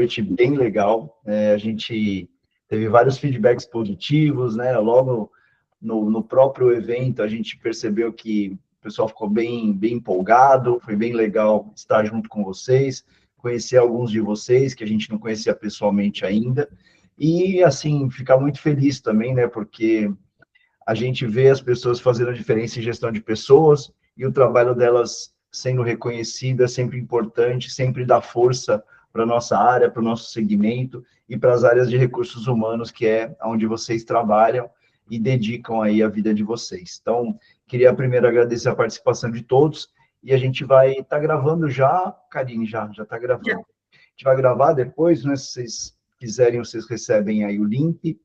noite bem legal, a gente teve vários feedbacks positivos, né? Logo no próprio evento a gente percebeu que o pessoal ficou bem empolgado, foi bem legal estar junto com vocês, conhecer alguns de vocês que a gente não conhecia pessoalmente ainda, e assim, ficar muito feliz também, né? Porque a gente vê as pessoas fazendo a diferença em gestão de pessoas, e o trabalho delas sendo reconhecido é sempre importante, sempre dá força para a nossa área, para o nosso segmento e para as áreas de recursos humanos, que é onde vocês trabalham e dedicam aí a vida de vocês. Então, queria primeiro agradecer a participação de todos, e a gente vai estar gravando já, Karine, já está gravando. A gente vai gravar depois, né, se vocês quiserem, vocês recebem aí o link,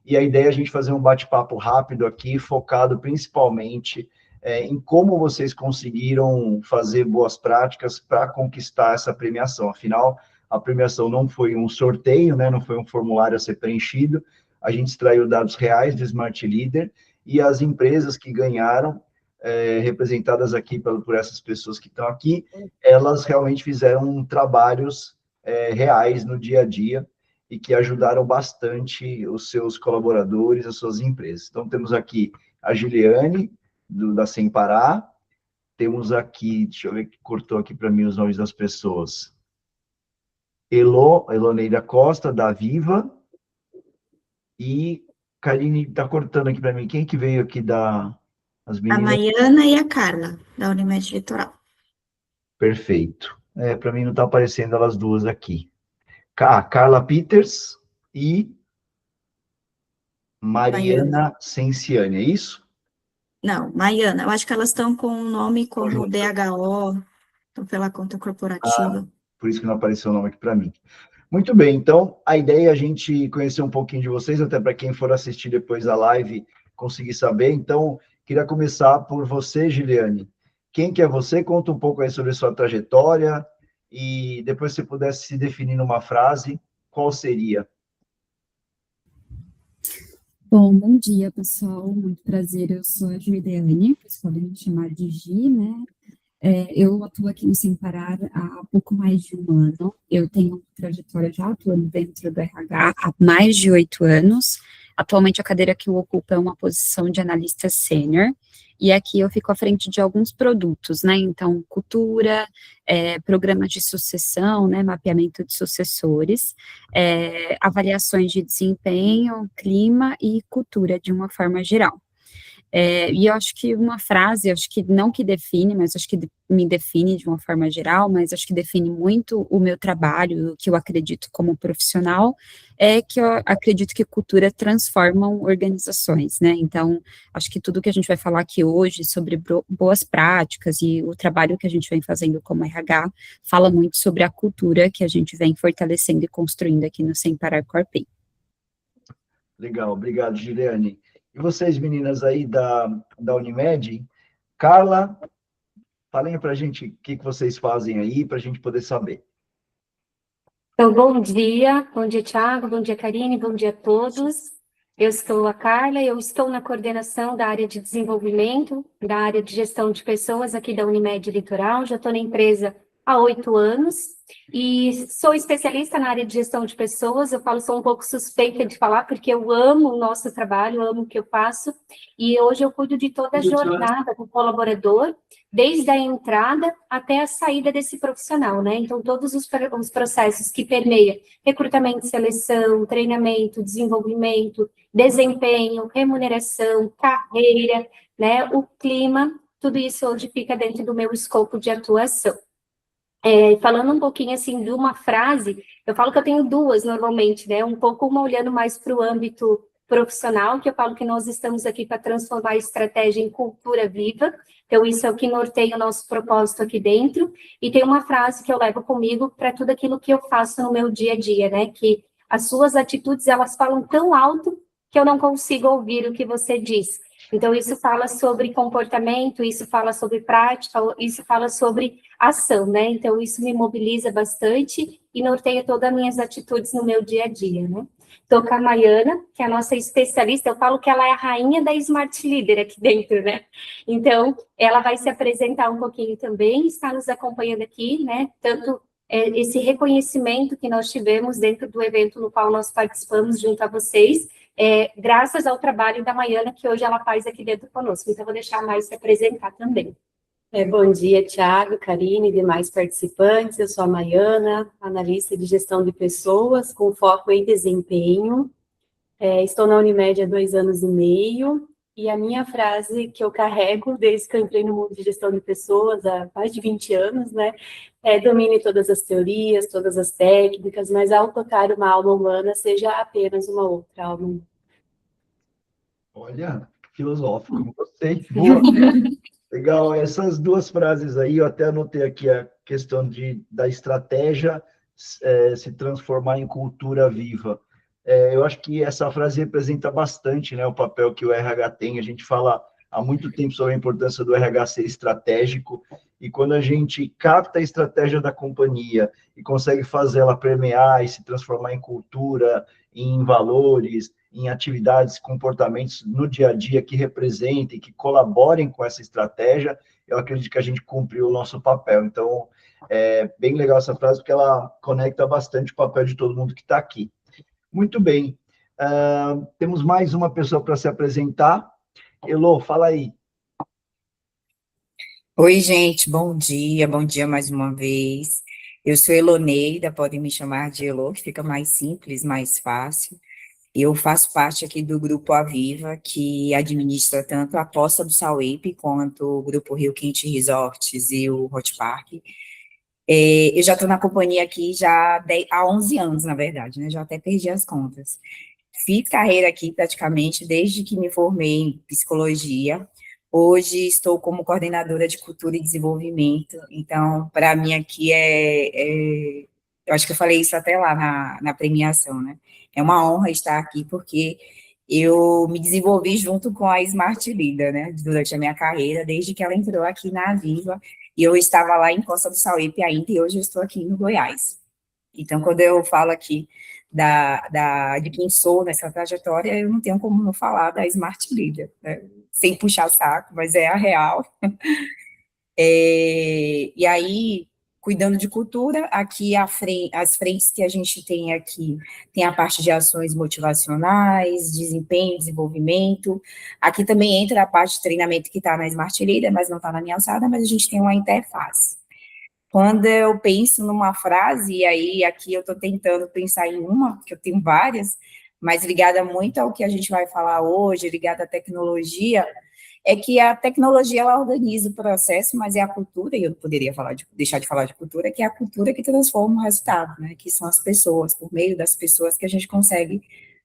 e a ideia é a gente fazer um bate-papo rápido aqui, focado principalmente em como vocês conseguiram fazer boas práticas para conquistar essa premiação. Afinal, a premiação não foi um sorteio, né, não foi um formulário a ser preenchido, a gente extraiu dados reais do Smart Leader, e as empresas que ganharam, representadas aqui por essas pessoas que estão aqui, elas realmente fizeram trabalhos reais no dia a dia, e que ajudaram bastante os seus colaboradores, as suas empresas. Então, temos aqui a Giliane, da Sem Parar, temos aqui, deixa eu ver que cortou aqui para mim os nomes das pessoas, Eloneida Costa, da Viva, e Karine está cortando aqui para mim, quem que veio aqui as A meninas? Maiana e a Carla, da Unimed Litoral. Perfeito. Para mim não está aparecendo elas duas aqui. Carla Peters e Mariana Cenciani, é isso? Não, Maiana, eu acho que elas estão com um nome como DHO, estão pela conta corporativa. Por isso que não apareceu o nome aqui para mim. Muito bem, então a ideia é a gente conhecer um pouquinho de vocês, até para quem for assistir depois da live conseguir saber. Então, queria começar por você, Giliane. Quem que é você? Conta um pouco aí sobre a sua trajetória, e depois se pudesse se definir numa frase, qual seria? Bom dia, pessoal. Muito prazer. Eu sou a Juliane, vocês podem me chamar de Gi, né? Eu atuo aqui no Sem Parar há pouco mais de um ano. Eu tenho uma trajetória já atuando dentro do RH há mais de 8 anos. Atualmente, a cadeira que eu ocupo é uma posição de analista sênior, e aqui eu fico à frente de alguns produtos, né? Então, cultura, programas de sucessão, né? Mapeamento de sucessores, avaliações de desempenho, clima e cultura de uma forma geral. E eu acho que uma frase, acho que não que define, mas acho que me define de uma forma geral, mas acho que define muito o meu trabalho, o que eu acredito como profissional, é que eu acredito que cultura transformam organizações, né? Então, acho que tudo que a gente vai falar aqui hoje sobre boas práticas e o trabalho que a gente vem fazendo como RH, fala muito sobre a cultura que a gente vem fortalecendo e construindo aqui no Sem Parar Corpay. Legal, obrigado, Giliane. E vocês, meninas aí da Unimed, Carla, falem para a gente o que vocês fazem aí, para a gente poder saber. Então, bom dia, Thiago, bom dia, Karine, bom dia a todos. Eu sou a Carla, eu estou na coordenação da área de desenvolvimento, da área de gestão de pessoas aqui da Unimed Litoral, já estou na empresa há 8 anos, e sou especialista na área de gestão de pessoas. Sou um pouco suspeita de falar, porque eu amo o nosso trabalho, amo o que eu faço, e hoje eu cuido de toda a jornada do colaborador, desde a entrada até a saída desse profissional, né? Então, todos os processos que permeiam recrutamento, seleção, treinamento, desenvolvimento, desempenho, remuneração, carreira, né? O clima, tudo isso hoje fica dentro do meu escopo de atuação. Falando um pouquinho, assim, de uma frase, eu falo que eu tenho duas, normalmente, né? Um pouco uma olhando mais para o âmbito profissional, que eu falo que nós estamos aqui para transformar a estratégia em cultura viva. Então, isso é o que norteia o nosso propósito aqui dentro. E tem uma frase que eu levo comigo para tudo aquilo que eu faço no meu dia a dia, né? Que as suas atitudes, elas falam tão alto que eu não consigo ouvir o que você diz. Então, isso fala sobre comportamento, isso fala sobre prática, isso fala sobre ação, né? Então, isso me mobiliza bastante e norteia todas as minhas atitudes no meu dia a dia, né? Estou com a Maiana, que é a nossa especialista, eu falo que ela é a rainha da Smart Leader aqui dentro, né? Então, ela vai se apresentar um pouquinho também, está nos acompanhando aqui, né? Tanto esse reconhecimento que nós tivemos dentro do evento no qual nós participamos junto a vocês, graças ao trabalho da Maiana, que hoje ela faz aqui dentro conosco. Então, vou deixar a Mais se apresentar também. Bom dia, Thiago, Karine e demais participantes. Eu sou a Maiana, analista de gestão de pessoas, com foco em desempenho. Estou na Unimed há 2 anos e meio, e a minha frase que eu carrego desde que eu entrei no mundo de gestão de pessoas, há mais de 20 anos, né, domine todas as teorias, todas as técnicas, mas ao tocar uma alma humana, seja apenas uma outra alma humana. Olha, filosófico, gostei. Boa. Legal, essas duas frases aí, eu até anotei aqui a questão da estratégia se transformar em cultura viva. Eu acho que essa frase representa bastante, né, o papel que o RH tem. A gente fala há muito tempo sobre a importância do RH ser estratégico, e quando a gente capta a estratégia da companhia e consegue fazer ela permear e se transformar em cultura, em valores, em atividades, comportamentos no dia a dia que representem, que colaborem com essa estratégia, eu acredito que a gente cumpriu o nosso papel. Então, é bem legal essa frase, porque ela conecta bastante o papel de todo mundo que está aqui. Muito bem. Temos mais uma pessoa para se apresentar. Elô, fala aí. Oi, gente, bom dia mais uma vez. Eu sou Eloneida, podem me chamar de Elô, que fica mais simples, mais fácil. Eu faço parte aqui do Grupo Aviva, que administra tanto a Costa do Sauípe, quanto o Grupo Rio Quente Resorts e o Hot Park. Eu já estou na companhia aqui há 11 anos, na verdade, né? Já até perdi as contas. Fiz carreira aqui praticamente desde que me formei em psicologia. Hoje estou como coordenadora de cultura e desenvolvimento. Então, para mim aqui eu acho que eu falei isso até lá na premiação, né? É uma honra estar aqui, porque eu me desenvolvi junto com a Smart Leader, né, durante a minha carreira, desde que ela entrou aqui na Aviva, e eu estava lá em Costa do Sauípe ainda, e hoje eu estou aqui no Goiás. Então, quando eu falo aqui de quem sou nessa trajetória, eu não tenho como não falar da Smart Leader, né, sem puxar saco, mas é a real. E aí, cuidando de cultura, aqui as frentes que a gente tem aqui, tem a parte de ações motivacionais, desempenho, desenvolvimento. Aqui também entra a parte de treinamento que está na Smart Leader, mas não está na minha alçada, mas a gente tem uma interface. Quando eu penso numa frase, e aí aqui eu estou tentando pensar em uma, porque eu tenho várias, mas ligada muito ao que a gente vai falar hoje, ligada à tecnologia, é que a tecnologia, ela organiza o processo, mas é a cultura, e eu não poderia deixar de falar de cultura, que é a cultura que transforma o resultado, né, que são as pessoas, por meio das pessoas que a gente consegue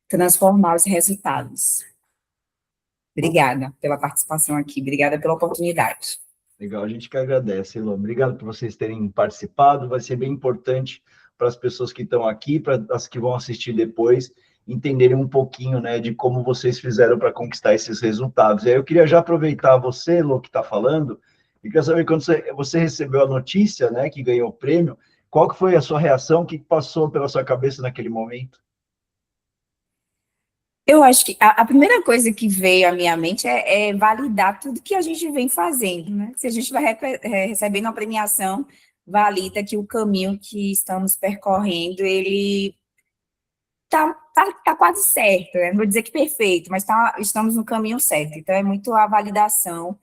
transformar os resultados. Obrigada pela participação aqui, obrigada pela oportunidade. Legal, a gente que agradece, Elô. Obrigado por vocês terem participado, vai ser bem importante para as pessoas que estão aqui, para as que vão assistir depois, entenderem um pouquinho, né, de como vocês fizeram para conquistar esses resultados. E aí eu queria já aproveitar você, Lô, que está falando, e queria saber, quando você recebeu a notícia, né, que ganhou o prêmio, qual que foi a sua reação, o que passou pela sua cabeça naquele momento? Eu acho que a primeira coisa que veio à minha mente é validar tudo que a gente vem fazendo, né? Se a gente vai recebendo uma premiação, valida que o caminho que estamos percorrendo, ele tá quase certo, né? Não vou dizer que perfeito, mas estamos no caminho certo. Então, é muito a validação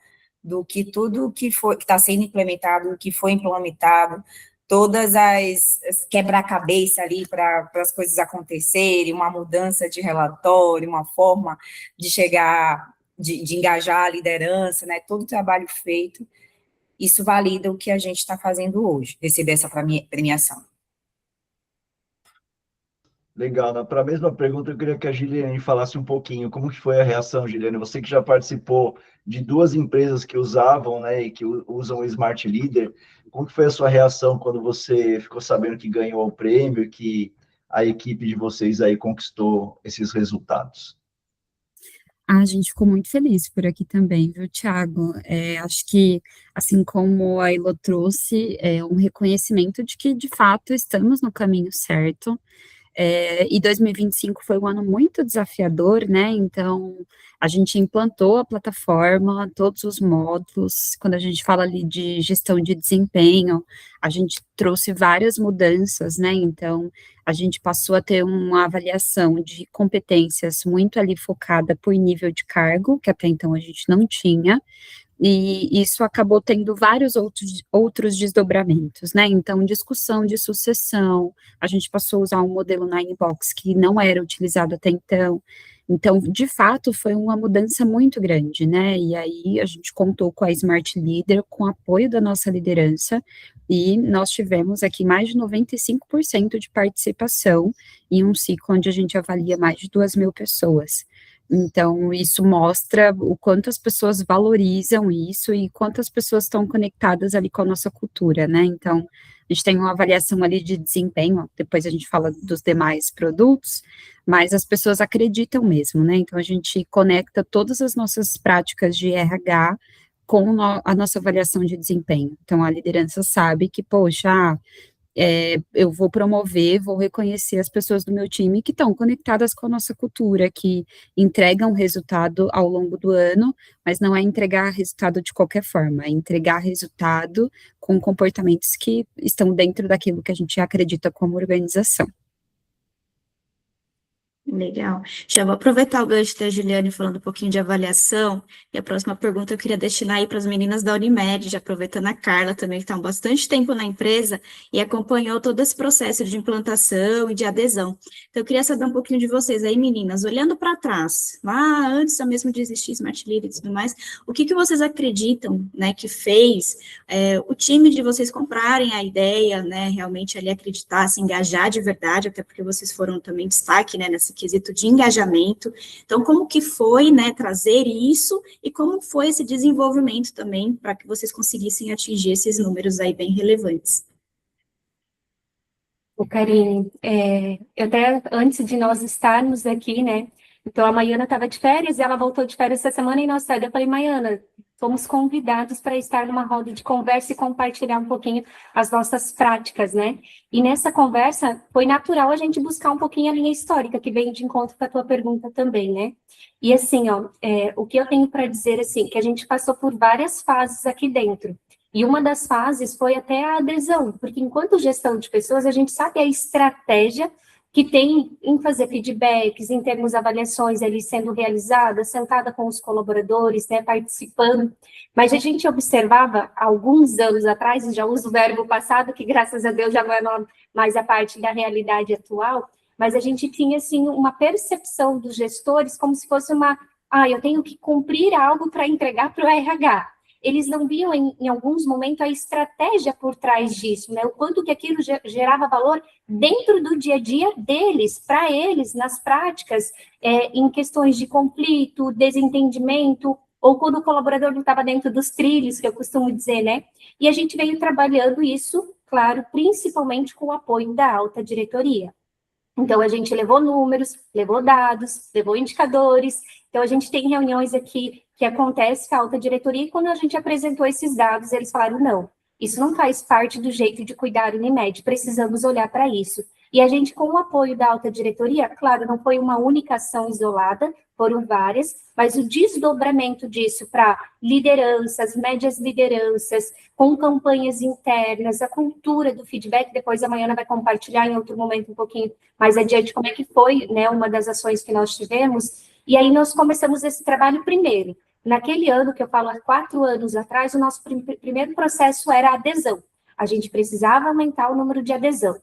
do que tudo que está sendo implementado, o que foi implementado, todas as quebra-cabeça ali para as coisas acontecerem, uma mudança de relatório, uma forma de chegar, de engajar a liderança, né? Todo o trabalho feito, isso valida o que a gente está fazendo hoje, receber essa premiação. Legal, para a mesma pergunta, eu queria que a Giliane falasse um pouquinho, como que foi a reação, Giliane? Você que já participou de 2 empresas que usavam, né, e que usam o Smart Leader, como que foi a sua reação quando você ficou sabendo que ganhou o prêmio e que a equipe de vocês aí conquistou esses resultados? A gente ficou muito feliz por aqui também, viu, Thiago? Acho que, assim como a Ilô trouxe, é um reconhecimento de que, de fato, estamos no caminho certo. E 2025 foi um ano muito desafiador, né? Então, a gente implantou a plataforma, todos os módulos. Quando a gente fala ali de gestão de desempenho, a gente trouxe várias mudanças, né? Então, a gente passou a ter uma avaliação de competências muito ali focada por nível de cargo, que até então a gente não tinha. E isso acabou tendo vários outros desdobramentos, né? Então, discussão de sucessão, a gente passou a usar um modelo Ninebox que não era utilizado até então. Então, de fato, foi uma mudança muito grande, né? E aí a gente contou com a Smart Leader, com o apoio da nossa liderança, e nós tivemos aqui mais de 95% de participação em um ciclo onde a gente avalia mais de 2.000 pessoas. Então, isso mostra o quanto as pessoas valorizam isso e quantas pessoas estão conectadas ali com a nossa cultura, né? Então, a gente tem uma avaliação ali de desempenho, depois a gente fala dos demais produtos, mas as pessoas acreditam mesmo, né? Então, a gente conecta todas as nossas práticas de RH com a nossa avaliação de desempenho. Então, a liderança sabe que, poxa, eu vou promover, vou reconhecer as pessoas do meu time que estão conectadas com a nossa cultura, que entregam resultado ao longo do ano, mas não é entregar resultado de qualquer forma, é entregar resultado com comportamentos que estão dentro daquilo que a gente acredita como organização. Legal. Já vou aproveitar o gancho da Juliane falando um pouquinho de avaliação, e a próxima pergunta eu queria destinar aí para as meninas da Unimed, já aproveitando a Carla também, que está há bastante tempo na empresa e acompanhou todo esse processo de implantação e de adesão. Então, eu queria saber um pouquinho de vocês aí, meninas, olhando para trás, lá antes mesmo de existir Smart Leader e tudo mais, o que vocês acreditam, né, que fez o time de vocês comprarem a ideia, né, realmente ali acreditar, se engajar de verdade, até porque vocês foram também destaque, né, nesse quesito de engajamento. Então, como que foi, né, trazer isso e como foi esse desenvolvimento também para que vocês conseguissem atingir esses números aí bem relevantes? O Karine, até antes de nós estarmos aqui, né, então a Maiana estava de férias e ela voltou de férias essa semana e nós saímos. Eu falei, Maiana, fomos convidados para estar numa roda de conversa e compartilhar um pouquinho as nossas práticas, né? E nessa conversa foi natural a gente buscar um pouquinho a linha histórica, que vem de encontro com a tua pergunta também, né? E assim, ó, o que eu tenho para dizer, assim, que a gente passou por várias fases aqui dentro. E uma das fases foi até a adesão, porque enquanto gestão de pessoas, a gente sabe a estratégia que tem em fazer feedbacks, em termos de avaliações ali sendo realizadas, sentada com os colaboradores, né, participando, mas a gente observava, alguns anos atrás, e já uso o verbo passado, que graças a Deus já não é mais a parte da realidade atual, mas a gente tinha, assim, uma percepção dos gestores como se fosse eu tenho que cumprir algo para entregar para o RH. Eles não viam, em alguns momentos, a estratégia por trás disso, né? O quanto que aquilo gerava valor dentro do dia a dia deles, para eles, nas práticas, em questões de conflito, desentendimento, ou quando o colaborador não estava dentro dos trilhos, que eu costumo dizer, né? E a gente veio trabalhando isso, claro, principalmente com o apoio da alta diretoria. Então, a gente levou números, levou dados, levou indicadores. Então, a gente tem reuniões aqui que acontece com a alta diretoria, e quando a gente apresentou esses dados, eles falaram, não, isso não faz parte do jeito de cuidar do Unimed, precisamos olhar para isso. E a gente, com o apoio da alta diretoria, claro, não foi uma única ação isolada, foram várias, mas o desdobramento disso para lideranças, médias lideranças, com campanhas internas, a cultura do feedback, depois a Maiana vai compartilhar em outro momento um pouquinho mais adiante como é que foi, né, uma das ações que nós tivemos, e aí nós começamos esse trabalho primeiro. Naquele ano, que eu falo há 4 anos atrás, o nosso primeiro processo era a adesão. A gente precisava aumentar o número de adesão.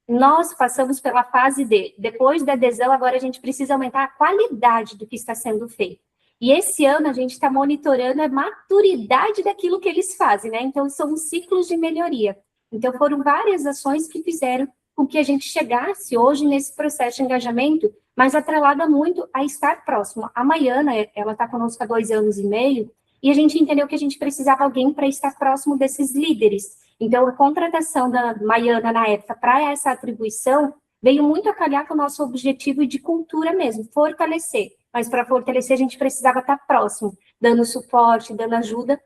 Nós passamos pela fase depois da adesão, agora a gente precisa aumentar a qualidade do que está sendo feito. E esse ano a gente está monitorando a maturidade daquilo que eles fazem, né? Então, são ciclos de melhoria. Então, foram várias ações que fizeram com que a gente chegasse hoje nesse processo de engajamento, mas atrelada muito a estar próximo. A Maiana, ela está conosco há 2 anos e meio, e a gente entendeu que a gente precisava de alguém para estar próximo desses líderes. Então, a contratação da Maiana, na época, para essa atribuição, veio muito a calhar com o nosso objetivo de cultura mesmo, fortalecer. Mas para fortalecer, a gente precisava estar próximo, dando suporte, dando ajuda.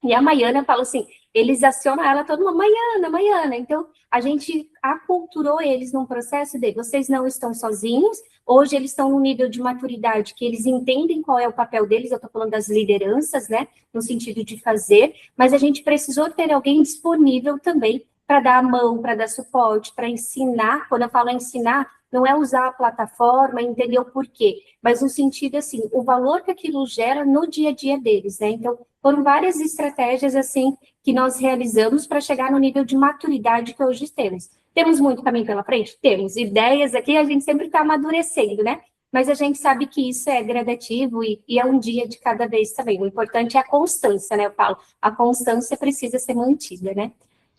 E a Maiana falou assim, eles acionam ela toda uma Maiana. Então, a gente aculturou eles num processo de vocês não estão sozinhos, hoje eles estão num nível de maturidade que eles entendem qual é o papel deles, eu estou falando das lideranças, né, no sentido de fazer, mas a gente precisou ter alguém disponível também para dar a mão, para dar suporte, para ensinar. Quando eu falo ensinar, não é usar a plataforma, entender o porquê, mas no sentido, assim, o valor que aquilo gera no dia a dia deles, né? Então, foram várias estratégias, assim, que nós realizamos para chegar no nível de maturidade que hoje temos. Temos muito caminho pela frente? Temos. Ideias aqui, a gente sempre está amadurecendo, né? Mas a gente sabe que isso é gradativo e é um dia de cada vez também. O importante é a constância, né? Eu falo, a constância precisa ser mantida, né?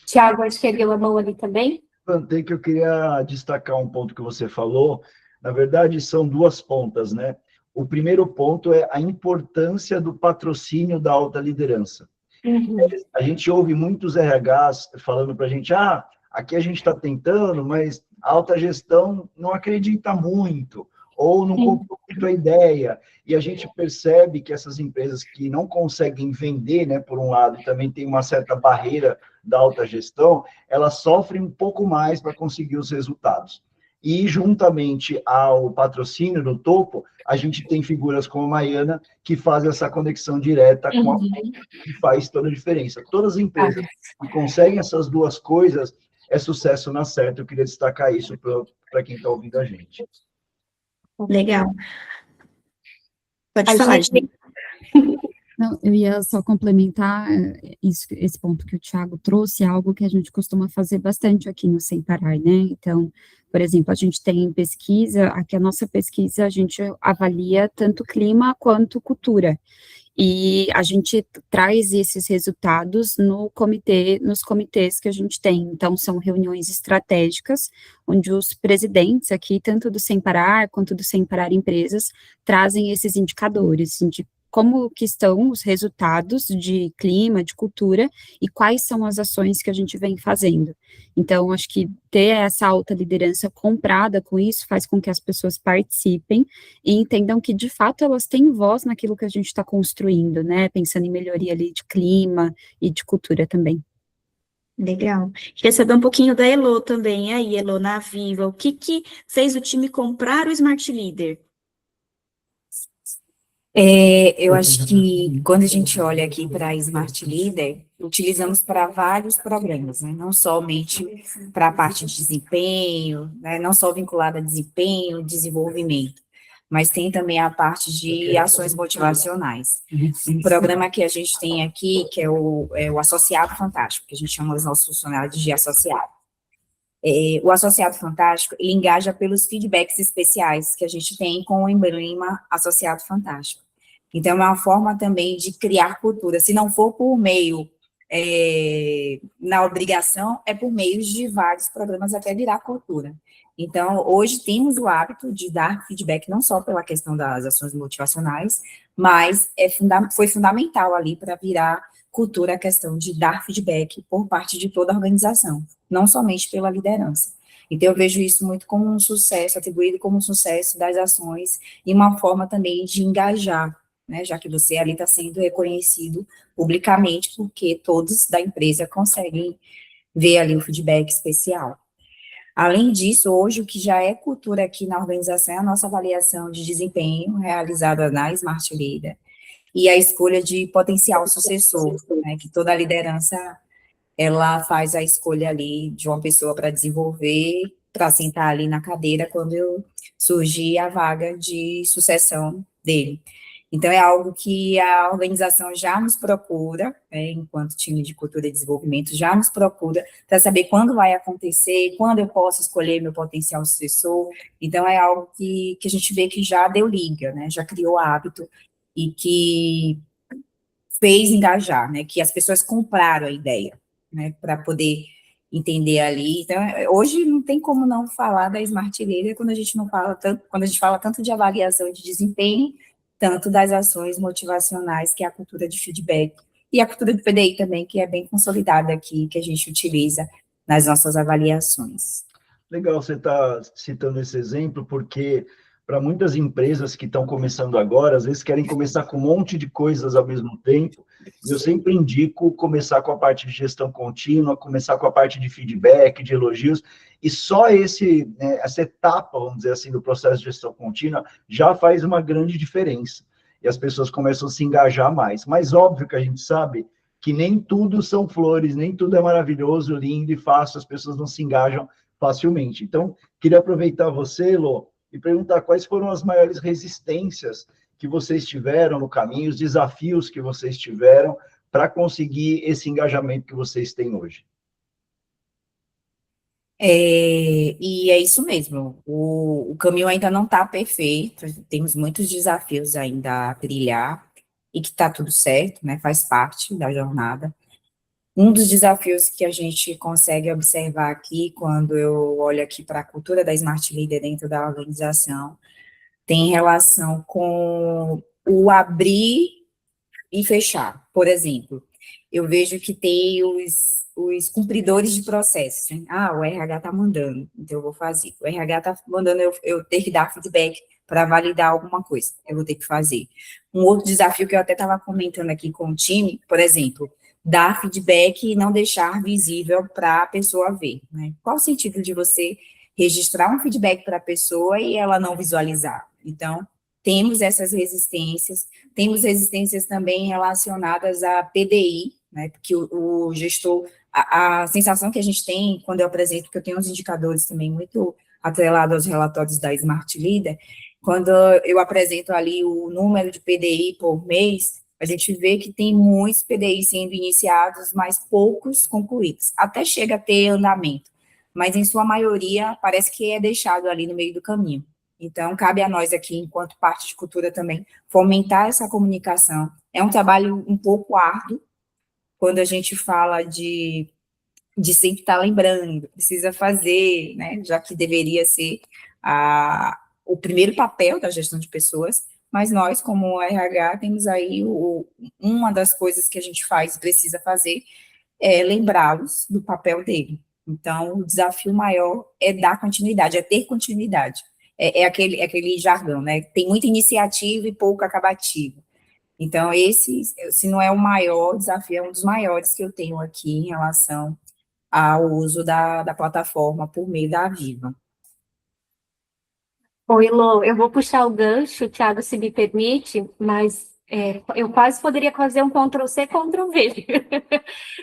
Tiago, acho que ergueu a mão ali também. Levantei que eu queria destacar um ponto que você falou. Na verdade, são duas pontas, né? O primeiro ponto é a importância do patrocínio da alta liderança. Uhum. A gente ouve muitos RHs falando para a gente, aqui a gente está tentando, mas a alta gestão não acredita muito, ou não comprou muito a ideia. E a gente percebe que essas empresas que não conseguem vender, né, por um lado, e também tem uma certa barreira da alta gestão, elas sofrem um pouco mais para conseguir os resultados. E, juntamente ao patrocínio no topo, a gente tem figuras como a Maiana, que faz essa conexão direta com a que faz toda a diferença. Todas as empresas que conseguem essas duas coisas, é sucesso na certa. Eu queria destacar isso para quem está ouvindo a gente. Legal. Pode A falar, gente- gente. Não, eu ia só complementar esse ponto que o Thiago trouxe, algo que a gente costuma fazer bastante aqui no Sem Parar, né? Então, por exemplo, a gente tem pesquisa, aqui a nossa pesquisa, a gente avalia tanto clima quanto cultura. E a gente traz esses resultados nos comitês que a gente tem. Então, são reuniões estratégicas, onde os presidentes aqui, tanto do Sem Parar quanto do Sem Parar Empresas, trazem esses indicadores de como que estão os resultados de clima, de cultura, e quais são as ações que a gente vem fazendo. Então, acho que ter essa alta liderança comprada com isso faz com que as pessoas participem e entendam que, de fato, elas têm voz naquilo que a gente está construindo, né? Pensando em melhoria ali de clima e de cultura também. Legal. Queria saber um pouquinho da Elo também. E aí, Elo, na Viva, o que fez o time comprar o Smart Leader? Eu acho que quando a gente olha aqui para a Smart Leader, utilizamos para vários programas, né? Não somente para a parte de desempenho, né? Não só vinculada a desempenho, desenvolvimento, mas tem também a parte de ações motivacionais. Um programa que a gente tem aqui, que é o Associado Fantástico, que a gente chama os nossos funcionários de associado. O Associado Fantástico, ele engaja pelos feedbacks especiais que a gente tem com o emblema Associado Fantástico. Então, é uma forma também de criar cultura. Se não for por meio, na obrigação, é por meio de vários programas até virar cultura. Então, hoje temos o hábito de dar feedback, não só pela questão das ações motivacionais, mas foi fundamental ali para virar cultura a questão de dar feedback por parte de toda a organização, não somente pela liderança. Então, eu vejo isso muito como um sucesso, atribuído como um sucesso das ações, e uma forma também de engajar, né, já que você ali está sendo reconhecido publicamente, porque todos da empresa conseguem ver ali o feedback especial. Além disso, hoje, o que já é cultura aqui na organização é a nossa avaliação de desempenho, realizada na Smart Leader, e a escolha de potencial sucessor, né, que toda a liderança, ela faz a escolha ali de uma pessoa para desenvolver, para sentar ali na cadeira quando surgir a vaga de sucessão dele. Então, é algo que a organização já nos procura, né, enquanto time de cultura e desenvolvimento, já nos procura para saber quando vai acontecer, quando eu posso escolher meu potencial sucessor. Então, é algo que a gente vê que já deu liga, né, já criou hábito e que fez engajar, né, que as pessoas compraram a ideia, né, para poder entender ali. Então, hoje não tem como não falar da Smart Leader quando a gente fala tanto de avaliação de desempenho, tanto das ações motivacionais, que é a cultura de feedback, e a cultura do PDI também, que é bem consolidada aqui, que a gente utiliza nas nossas avaliações. Legal você estar citando esse exemplo, porque para muitas empresas que estão começando agora, às vezes querem começar com um monte de coisas ao mesmo tempo, e eu sempre indico começar com a parte de gestão contínua, começar com a parte de feedback, de elogios, e só essa etapa, vamos dizer assim, do processo de gestão contínua, já faz uma grande diferença, e as pessoas começam a se engajar mais. Mas óbvio que a gente sabe que nem tudo são flores, nem tudo é maravilhoso, lindo e fácil, as pessoas não se engajam facilmente. Então, queria aproveitar você, Lô, e perguntar quais foram as maiores resistências que vocês tiveram no caminho, os desafios que vocês tiveram para conseguir esse engajamento que vocês têm hoje. E é isso mesmo, o caminho ainda não está perfeito, temos muitos desafios ainda a trilhar, e que está tudo certo, né, faz parte da jornada. Um dos desafios que a gente consegue observar aqui, quando eu olho aqui para a cultura da Smart Leader dentro da organização, tem relação com o abrir e fechar. Por exemplo, eu vejo que tem os cumpridores de processos, né? O RH está mandando, então eu vou fazer. O RH está mandando eu ter que dar feedback para validar alguma coisa, eu vou ter que fazer. Um outro desafio que eu até estava comentando aqui com o time, por exemplo, dar feedback e não deixar visível para a pessoa ver, né? Qual o sentido de você registrar um feedback para a pessoa e ela não visualizar? Então, temos essas resistências, temos resistências também relacionadas a PDI, né, porque o gestor, a sensação que a gente tem quando eu apresento, porque eu tenho uns indicadores também muito atrelados aos relatórios da Smart Leader, quando eu apresento ali o número de PDI por mês, a gente vê que tem muitos PDI sendo iniciados, mas poucos concluídos, até chega a ter andamento, mas em sua maioria parece que é deixado ali no meio do caminho. Então, cabe a nós aqui, enquanto parte de cultura também, fomentar essa comunicação. É um trabalho um pouco árduo, quando a gente fala de sempre estar lembrando, precisa fazer, né, já que deveria ser o primeiro papel da gestão de pessoas, mas nós, como RH, temos aí uma das coisas que a gente faz, precisa fazer, é lembrá-los do papel dele. Então, o desafio maior é dar continuidade, é ter continuidade. É aquele jargão, né? Tem muita iniciativa e pouco acabativo. Então, esse, se não é o maior desafio, é um dos maiores que eu tenho aqui em relação ao uso da plataforma por meio da Viva. Oi, Lô, eu vou puxar o gancho, Thiago, se me permite, mas eu quase poderia fazer um Ctrl+C, Ctrl+V,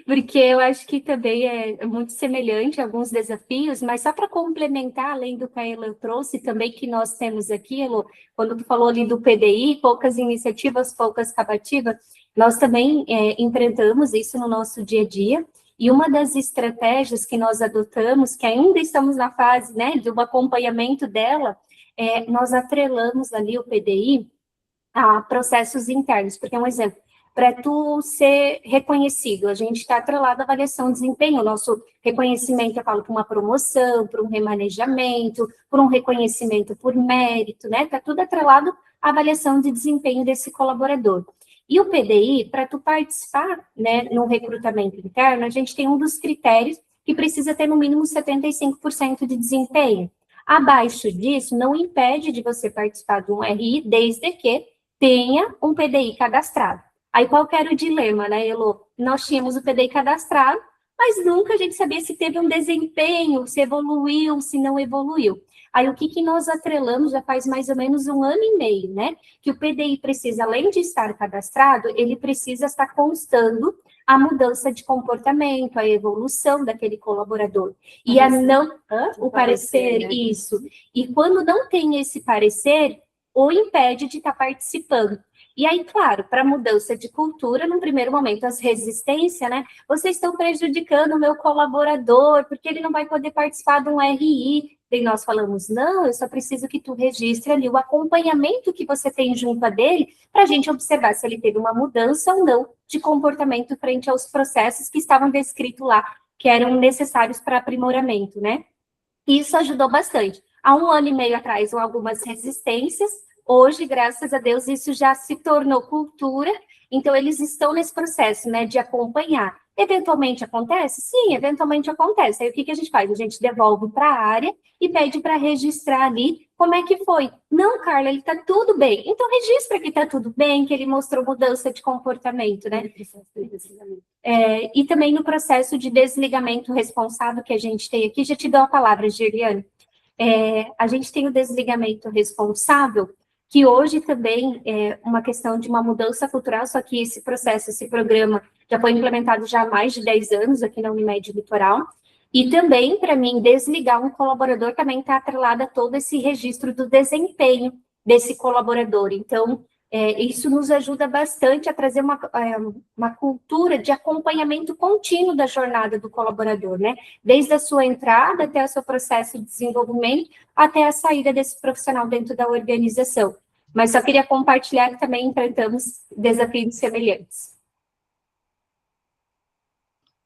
porque eu acho que também é muito semelhante a alguns desafios, mas só para complementar, além do que a Elo trouxe, também que nós temos aqui, Elo, quando tu falou ali do PDI, poucas iniciativas, poucas acabativas, nós também enfrentamos isso no nosso dia a dia, e uma das estratégias que nós adotamos, que ainda estamos na fase, né, do acompanhamento dela, nós atrelamos ali o PDI a processos internos, porque um exemplo, para tu ser reconhecido, a gente está atrelado à avaliação de desempenho, o nosso reconhecimento, eu falo, para uma promoção, para um remanejamento, por um reconhecimento por mérito, né, está tudo atrelado à avaliação de desempenho desse colaborador. E o PDI, para tu participar, né, no recrutamento interno, a gente tem um dos critérios que precisa ter no mínimo 75% de desempenho. Abaixo disso, não impede de você participar de um RI, desde que tenha um PDI cadastrado. Aí, qual que era o dilema, né, Elo? Nós tínhamos o PDI cadastrado, mas nunca a gente sabia se teve um desempenho, se evoluiu, se não evoluiu. Aí, o que nós atrelamos já faz mais ou menos 1 ano e meio, né? Que o PDI precisa, além de estar cadastrado, ele precisa estar constando a mudança de comportamento, a evolução daquele colaborador. E o parecer, né? Isso. E quando não tem esse parecer, o impede de estar participando. E aí, claro, para mudança de cultura, num primeiro momento, as resistências, né? Vocês estão prejudicando o meu colaborador, porque ele não vai poder participar de um RI. E nós falamos, não, eu só preciso que tu registre ali o acompanhamento que você tem junto a dele, para a gente observar se ele teve uma mudança ou não de comportamento frente aos processos que estavam descritos lá, que eram necessários para aprimoramento, né? Isso ajudou bastante. Há 1 ano e meio atrás, algumas resistências. Hoje, graças a Deus, isso já se tornou cultura. Então, eles estão nesse processo, né, de acompanhar. Eventualmente acontece? Sim, eventualmente acontece. Aí o que a gente faz? A gente devolve para a área e pede para registrar ali como é que foi. Não, Carla, ele está tudo bem. Então registra que está tudo bem, que ele mostrou mudança de comportamento, né? E também no processo de desligamento responsável que a gente tem aqui, já te dou a palavra, Geriane. A gente tem o desligamento responsável, que hoje também é uma questão de uma mudança cultural, só que esse processo, esse programa, já foi implementado já há mais de 10 anos aqui na Unimed Litoral, e também, para mim, desligar um colaborador também está atrelado a todo esse registro do desempenho desse colaborador. Então, isso nos ajuda bastante a trazer uma cultura de acompanhamento contínuo da jornada do colaborador, né? Desde a sua entrada até o seu processo de desenvolvimento, até a saída desse profissional dentro da organização. Mas só queria compartilhar que também enfrentamos desafios semelhantes.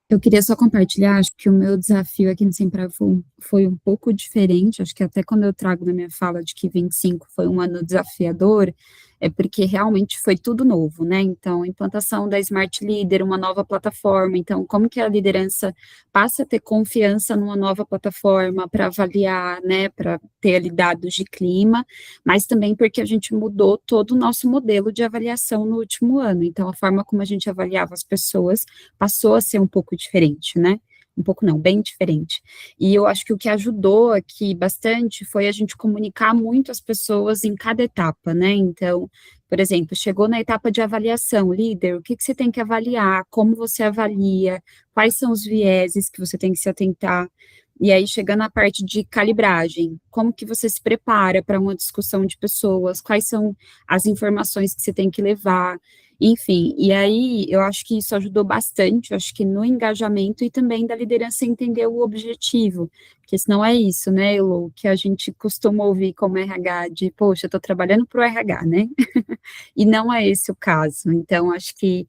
Eu queria só compartilhar, acho que o meu desafio aqui no Semprav foi um pouco diferente, acho que até quando eu trago na minha fala de que 25 foi um ano desafiador, é porque realmente foi tudo novo, né? Então, implantação da Smart Leader, uma nova plataforma, então, como que a liderança passa a ter confiança numa nova plataforma para avaliar, né, para ter ali dados de clima, mas também porque a gente mudou todo o nosso modelo de avaliação no último ano, então, a forma como a gente avaliava as pessoas passou a ser um pouco diferente, né? Um pouco não, bem diferente. E eu acho que o que ajudou aqui bastante foi a gente comunicar muito as pessoas em cada etapa, né? Então, por exemplo, chegou na etapa de avaliação, líder, o que você tem que avaliar, como você avalia, quais são os vieses que você tem que se atentar. E aí, chegando na parte de calibragem, como que você se prepara para uma discussão de pessoas, quais são as informações que você tem que levar, enfim, e aí eu acho que isso ajudou bastante, eu acho que no engajamento e também da liderança entender o objetivo, porque senão é isso, né, Elo, que a gente costuma ouvir como RH de, poxa, eu estou trabalhando para o RH, né, e não é esse o caso, então acho que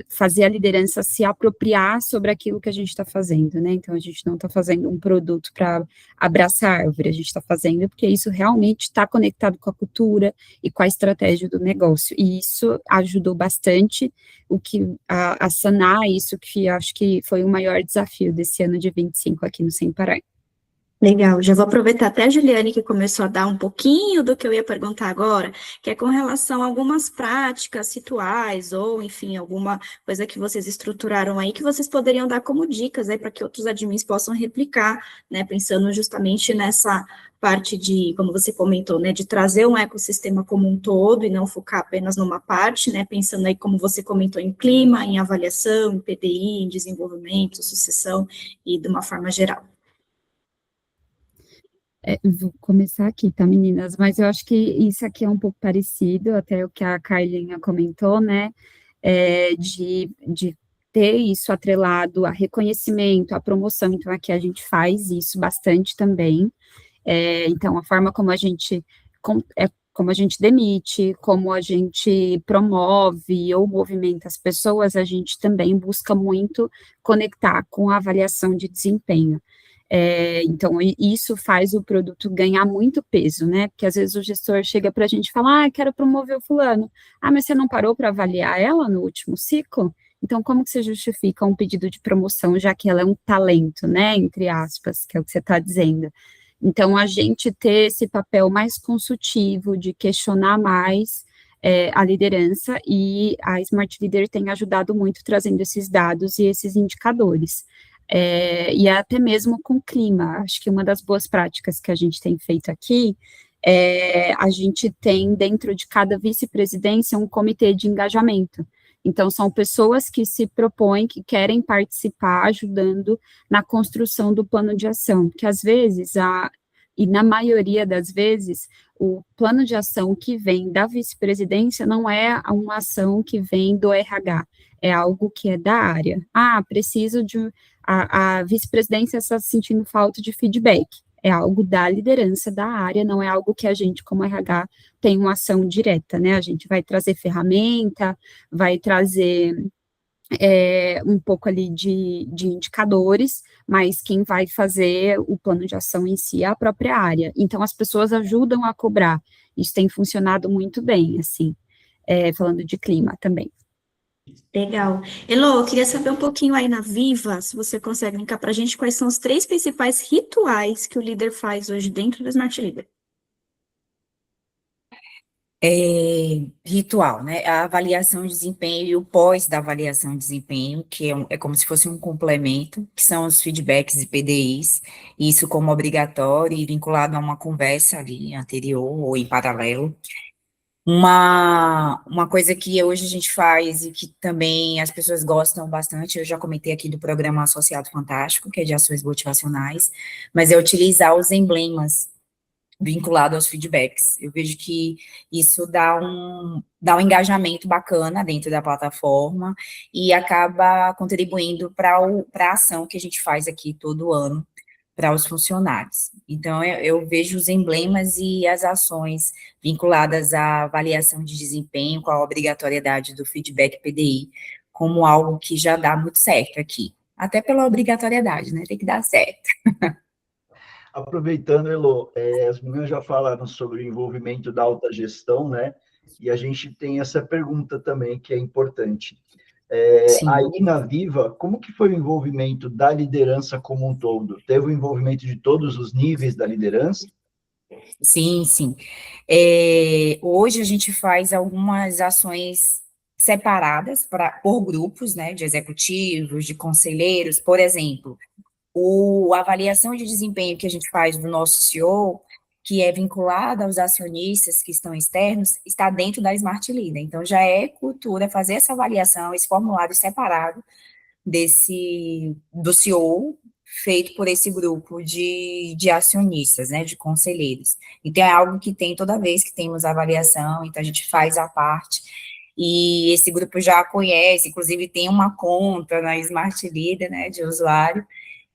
fazer a liderança se apropriar sobre aquilo que a gente está fazendo, né? Então, a gente não está fazendo um produto para abraçar a árvore, a gente está fazendo porque isso realmente está conectado com a cultura e com a estratégia do negócio, e isso ajudou bastante a sanar isso que eu acho que foi o maior desafio desse ano de 25 aqui no Sem Parar. Legal, já vou aproveitar até a Juliane que começou a dar um pouquinho do que eu ia perguntar agora, que é com relação a algumas práticas rituais, ou enfim, alguma coisa que vocês estruturaram aí, que vocês poderiam dar como dicas aí para que outros admins possam replicar, né, pensando justamente nessa parte de, como você comentou, né, de trazer um ecossistema como um todo e não focar apenas numa parte, né, pensando aí como você comentou em clima, em avaliação, em PDI, em desenvolvimento, sucessão e de uma forma geral. Vou começar aqui, tá, meninas? Mas eu acho que isso aqui é um pouco parecido, até o que a Carlinha comentou, né? De ter isso atrelado a reconhecimento, a promoção. Então, aqui a gente faz isso bastante também. Então, a forma como a gente demite, como a gente promove ou movimenta as pessoas, a gente também busca muito conectar com a avaliação de desempenho. Então, isso faz o produto ganhar muito peso, né? Porque às vezes o gestor chega para a gente e fala, quero promover o fulano. Mas você não parou para avaliar ela no último ciclo? Então, como que você justifica um pedido de promoção, já que ela é um talento, né? Entre aspas, que é o que você está dizendo. Então, a gente ter esse papel mais consultivo, de questionar mais a liderança, e a Smart Leader tem ajudado muito trazendo esses dados e esses indicadores. E até mesmo com o clima, acho que uma das boas práticas que a gente tem feito aqui, a gente tem dentro de cada vice-presidência um comitê de engajamento. Então, são pessoas que se propõem, que querem participar, ajudando na construção do plano de ação, que às vezes, e na maioria das vezes, o plano de ação que vem da vice-presidência não é uma ação que vem do RH, é algo que é da área. Preciso de... A vice-presidência está sentindo falta de feedback. É algo da liderança da área, não é algo que a gente, como RH, tem uma ação direta, né? A gente vai trazer ferramenta, vai trazer um pouco ali de indicadores, mas quem vai fazer o plano de ação em si é a própria área. Então, as pessoas ajudam a cobrar. Isso tem funcionado muito bem, assim, falando de clima também. Legal. Elô, eu queria saber um pouquinho aí na Viva, se você consegue linkar para a gente quais são os 3 principais rituais que o líder faz hoje dentro do Smart Leader. Ritual, né? A avaliação de desempenho e o pós da avaliação de desempenho, que é como se fosse um complemento, que são os feedbacks e PDIs, isso como obrigatório e vinculado a uma conversa ali anterior ou em paralelo. Uma coisa que hoje a gente faz e que também as pessoas gostam bastante, eu já comentei aqui do programa Associado Fantástico, que é de ações motivacionais, mas é utilizar os emblemas vinculado aos feedbacks. Eu vejo que isso dá um engajamento bacana dentro da plataforma e acaba contribuindo para a ação que a gente faz aqui todo ano para os funcionários. Então, eu vejo os emblemas e as ações vinculadas à avaliação de desempenho, com a obrigatoriedade do feedback PDI, como algo que já dá muito certo aqui. Até pela obrigatoriedade, né? Tem que dar certo. Aproveitando, Elo, as meninas já falaram sobre o envolvimento da alta gestão, né? E a gente tem essa pergunta também, que é importante. Sim. Aí na Viva, como que foi o envolvimento da liderança como um todo? Teve o envolvimento de todos os níveis da liderança? Sim, sim. Hoje a gente faz algumas ações separadas por grupos, né, de executivos, de conselheiros, por exemplo, a avaliação de desempenho que a gente faz do nosso CEO, que é vinculada aos acionistas que estão externos, está dentro da Smart Leader. Então, já é cultura fazer essa avaliação, esse formulário separado do CEO, feito por esse grupo de acionistas, né, de conselheiros. Então, é algo que tem toda vez que temos avaliação, então a gente faz a parte, e esse grupo já conhece, inclusive tem uma conta na Smart Leader, né, de usuário,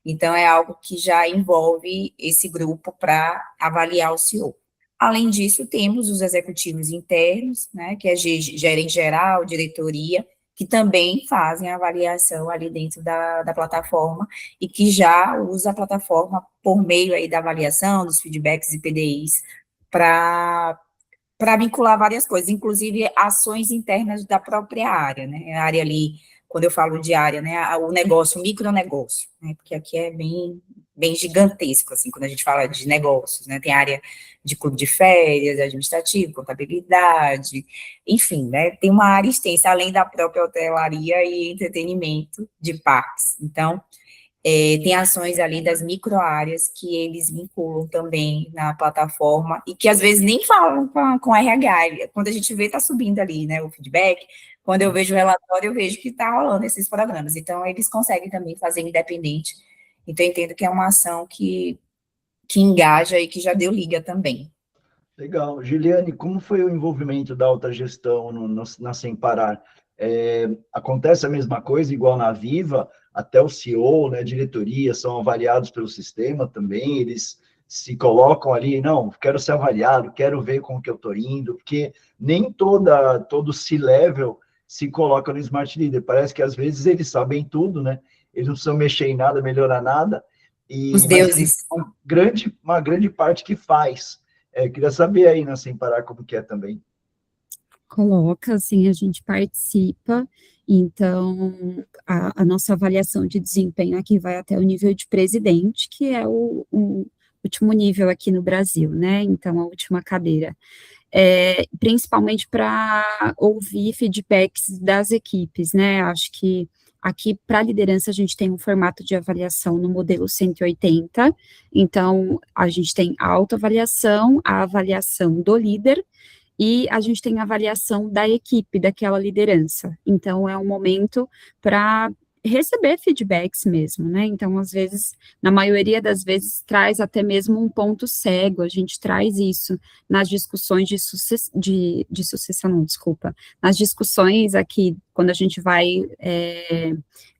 então é algo que já envolve esse grupo para avaliar o CEO. Além disso, temos os executivos internos, né, que é gerente geral, diretoria, que também fazem a avaliação ali dentro da plataforma e que já usa a plataforma por meio aí da avaliação, dos feedbacks e PDIs, para vincular várias coisas, inclusive ações internas da própria área, né, a área ali, quando eu falo de área, né, o negócio, o micronegócio, né, porque aqui é bem gigantesco, assim, quando a gente fala de negócios, né, tem área de clube de férias, administrativo, contabilidade, enfim, né, tem uma área extensa, além da própria hotelaria e entretenimento de parques. Então, tem ações ali das microáreas que eles vinculam também na plataforma e que às vezes nem falam com RH. Quando a gente vê, está subindo ali, né, o feedback. Quando eu vejo o relatório, eu vejo que está rolando esses programas. Então, eles conseguem também fazer independente. Então, eu entendo que é uma ação que engaja e que já deu liga também. Legal. Giliane, como foi o envolvimento da alta gestão na Sem Parar? Acontece a mesma coisa, igual na Viva, até o CEO, né, diretoria, são avaliados pelo sistema também, eles se colocam ali, não, quero ser avaliado, quero ver como que eu estou indo, porque nem todo C-level se coloca no Smart Leader, parece que às vezes eles sabem tudo, né, eles não precisam mexer em nada, melhorar nada, Os mas tem deuses. uma grande parte que faz. Queria saber aí, né, Sem Parar, como que é também. Coloca, assim, a gente participa, então a nossa avaliação de desempenho aqui vai até o nível de presidente, que é o último nível aqui no Brasil, né, então a última cadeira, principalmente para ouvir feedbacks das equipes, né, acho que aqui para a liderança a gente tem um formato de avaliação no modelo 180, então a gente tem a autoavaliação, a avaliação do líder, e a gente tem a avaliação da equipe, daquela liderança. Então, é um momento para receber feedbacks mesmo, né? Então, às vezes, na maioria das vezes, traz até mesmo um ponto cego, a gente traz isso nas discussões de sucessão, não, desculpa, nas discussões aqui, quando a gente vai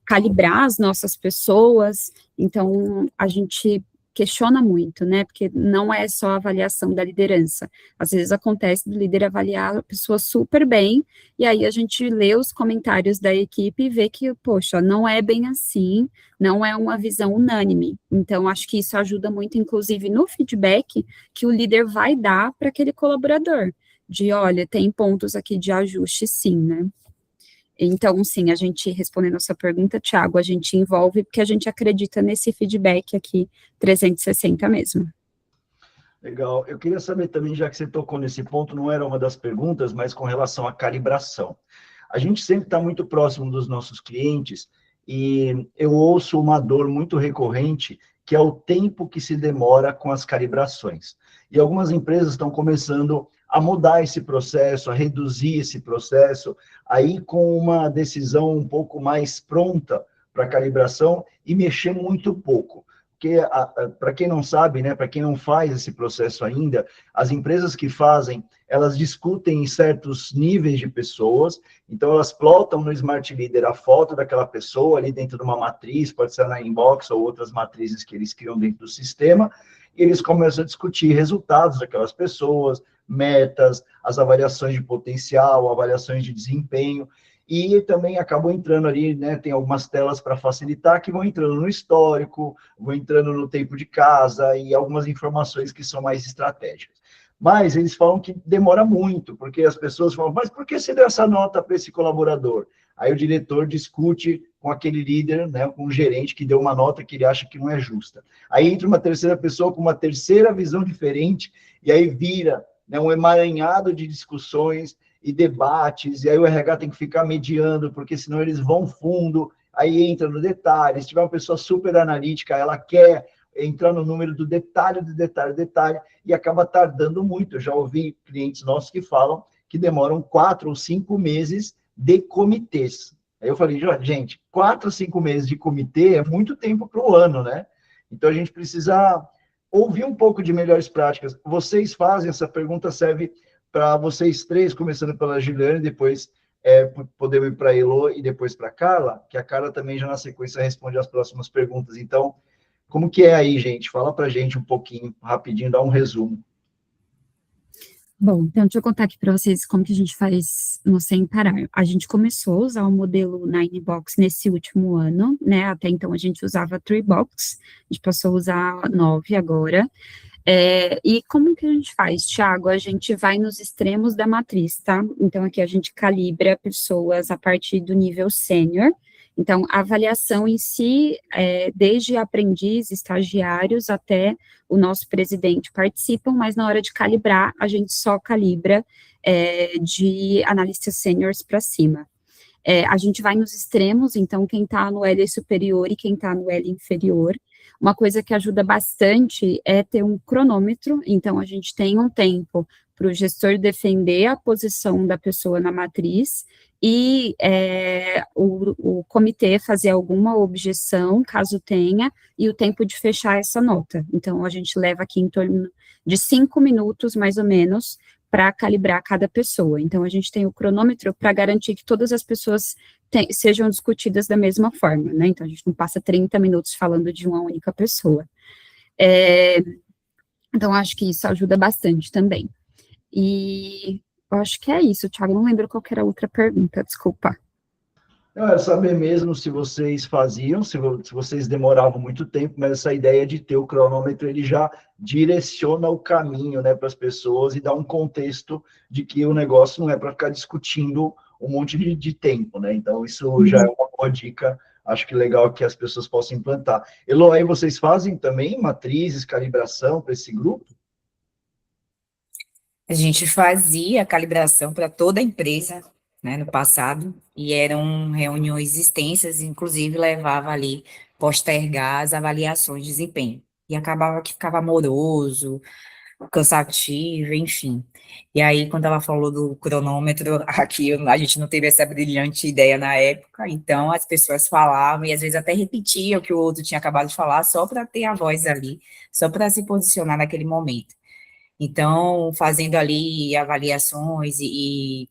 calibrar as nossas pessoas, então, a gente questiona muito, né, porque não é só a avaliação da liderança, às vezes acontece do líder avaliar a pessoa super bem, e aí a gente lê os comentários da equipe e vê que, poxa, não é bem assim, não é uma visão unânime, então acho que isso ajuda muito, inclusive no feedback que o líder vai dar para aquele colaborador, de olha, tem pontos aqui de ajuste sim, né. Então, sim, a gente, respondendo a sua pergunta, Thiago, a gente envolve porque a gente acredita nesse feedback aqui 360 mesmo. Legal. Eu queria saber também, já que você tocou nesse ponto, não era uma das perguntas, mas com relação à calibração. A gente sempre está muito próximo dos nossos clientes e eu ouço uma dor muito recorrente, que é o tempo que se demora com as calibrações. E algumas empresas estão começando a mudar esse processo, a reduzir esse processo, aí com uma decisão um pouco mais pronta para a calibração e mexer muito pouco. Porque, para quem não sabe, né, para quem não faz esse processo ainda, as empresas que fazem, elas discutem em certos níveis de pessoas, então elas plotam no Smart Leader a foto daquela pessoa ali dentro de uma matriz, pode ser na Inbox ou outras matrizes que eles criam dentro do sistema, e eles começam a discutir resultados daquelas pessoas, metas, as avaliações de potencial, avaliações de desempenho, e também acabou entrando ali, né, tem algumas telas para facilitar, que vão entrando no histórico, vão entrando no tempo de casa, e algumas informações que são mais estratégicas. Mas eles falam que demora muito, porque as pessoas falam, mas por que você deu essa nota para esse colaborador? Aí o diretor discute com aquele líder, né, com o gerente que deu uma nota que ele acha que não é justa. Aí entra uma terceira pessoa com uma terceira visão diferente, e aí vira, né, um emaranhado de discussões e debates, e aí o RH tem que ficar mediando, porque senão eles vão fundo, aí entra no detalhe. Se tiver uma pessoa super analítica, ela quer entrar no número do detalhe, e acaba tardando muito. Eu já ouvi clientes nossos que falam que demoram 4 ou 5 meses de comitês. Aí eu falei, gente, 4 ou 5 meses de comitê é muito tempo para o ano, né? Então a gente precisa ouvir um pouco de melhores práticas. Vocês fazem, essa pergunta serve para vocês três, começando pela Juliane, depois podemos ir para a Elo e depois para a Carla, que a Carla também já na sequência responde as próximas perguntas. Então, como que é aí, gente? Fala para a gente um pouquinho, rapidinho, dá um resumo. Bom, então deixa eu contar aqui para vocês como que a gente faz no Sem Parar. A gente começou a usar o modelo Ninebox nesse último ano, né? Até então a gente usava Treebox, a gente passou a usar 9 agora. E como que a gente faz, Thiago? A gente vai nos extremos da matriz, tá? Então, aqui a gente calibra pessoas a partir do nível sênior. Então, a avaliação em si, desde aprendiz, estagiários, até o nosso presidente participam, mas na hora de calibrar, a gente só calibra de analistas sêniores para cima. A gente vai nos extremos, então quem está no L superior e quem está no L inferior. Uma coisa que ajuda bastante é ter um cronômetro, então a gente tem um tempo para o gestor defender a posição da pessoa na matriz e o comitê fazer alguma objeção, caso tenha, e o tempo de fechar essa nota. Então, a gente leva aqui em torno de 5 minutos, mais ou menos, para calibrar cada pessoa. Então, a gente tem o cronômetro para garantir que todas as pessoas sejam discutidas da mesma forma, né? Então, a gente não passa 30 minutos falando de uma única pessoa. Então, acho que isso ajuda bastante também. E eu acho que é isso, Thiago. Não lembro qual era a outra pergunta, desculpa. Eu quero saber mesmo se vocês faziam, se vocês demoravam muito tempo, mas essa ideia de ter o cronômetro, ele já direciona o caminho, né, para as pessoas e dá um contexto de que o negócio não é para ficar discutindo um monte de tempo, né? Então, isso já é uma boa dica, acho que legal que as pessoas possam implantar. Elo, aí vocês fazem também matrizes, calibração para esse grupo? A gente fazia a calibração para toda a empresa, né, no passado, e eram reuniões extensas, inclusive levava ali postergar as avaliações de desempenho. E acabava que ficava moroso, cansativo, enfim. E aí, quando ela falou do cronômetro, aqui a gente não teve essa brilhante ideia na época, então as pessoas falavam, e às vezes até repetiam o que o outro tinha acabado de falar, só para ter a voz ali, só para se posicionar naquele momento. Então, fazendo ali avaliações e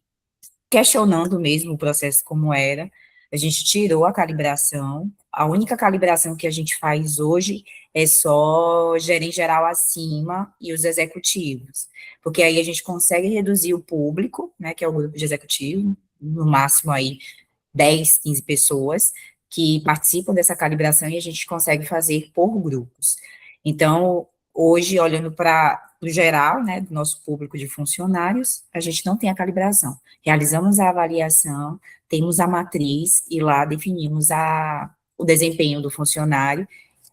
questionando mesmo o processo como era, a gente tirou a calibração. A única calibração que a gente faz hoje é só gerente geral acima e os executivos, porque aí a gente consegue reduzir o público, né, que é o grupo de executivo, no máximo aí 10, 15 pessoas que participam dessa calibração e a gente consegue fazer por grupos. Então, hoje, olhando para do geral, né, do nosso público de funcionários, a gente não tem a calibração. Realizamos a avaliação, temos a matriz e lá definimos o desempenho do funcionário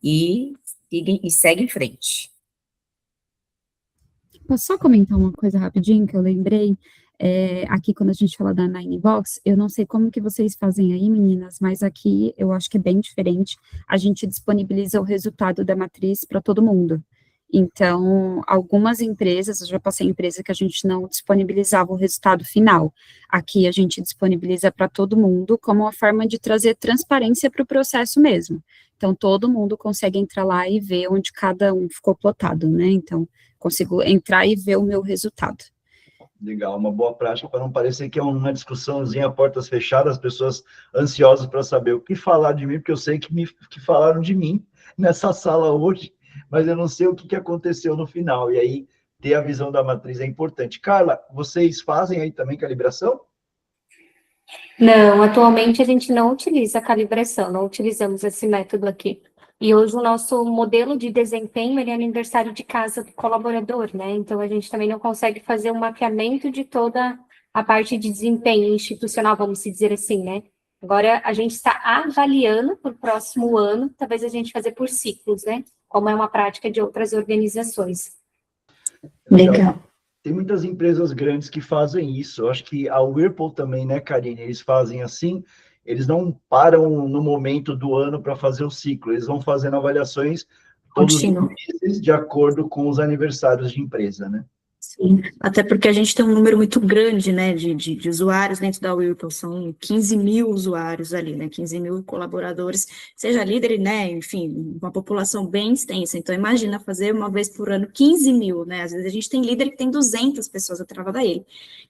e segue em frente. Posso só comentar uma coisa rapidinho que eu lembrei? Aqui, quando a gente fala da Nine Box, eu não sei como que vocês fazem aí, meninas, mas aqui eu acho que é bem diferente. A gente disponibiliza o resultado da matriz para todo mundo. Então, algumas empresas, eu já passei em empresa que a gente não disponibilizava o resultado final. Aqui a gente disponibiliza para todo mundo como uma forma de trazer transparência para o processo mesmo. Então, todo mundo consegue entrar lá e ver onde cada um ficou plotado, né? Então, consigo entrar e ver o meu resultado. Legal, uma boa prática para não parecer que é uma discussãozinha a portas fechadas, as pessoas ansiosas para saber o que falar de mim, porque eu sei que falaram de mim nessa sala hoje, mas eu não sei o que aconteceu no final, e aí ter a visão da matriz é importante. Carla, vocês fazem aí também calibração? Não, atualmente a gente não utiliza a calibração, não utilizamos esse método aqui. E hoje o nosso modelo de desempenho, ele é aniversário de casa do colaborador, né? Então a gente também não consegue fazer um mapeamento de toda a parte de desempenho institucional, vamos dizer assim, né? Agora a gente está avaliando para o próximo ano, talvez a gente fazer por ciclos, né? Como é uma prática de outras organizações. Legal. Tem muitas empresas grandes que fazem isso. Eu acho que a Whirlpool também, né, Karine? Eles fazem assim, eles não param no momento do ano para fazer o ciclo, eles vão fazendo avaliações todos os Contínuo. meses de acordo com os aniversários de empresa, né? Sim, até porque a gente tem um número muito grande, né, de usuários dentro da Whirlpool, são 15 mil usuários ali, né, 15 mil colaboradores, seja líder, né, enfim, uma população bem extensa, então imagina fazer uma vez por ano 15 mil, né, às vezes a gente tem líder que tem 200 pessoas atrás dele,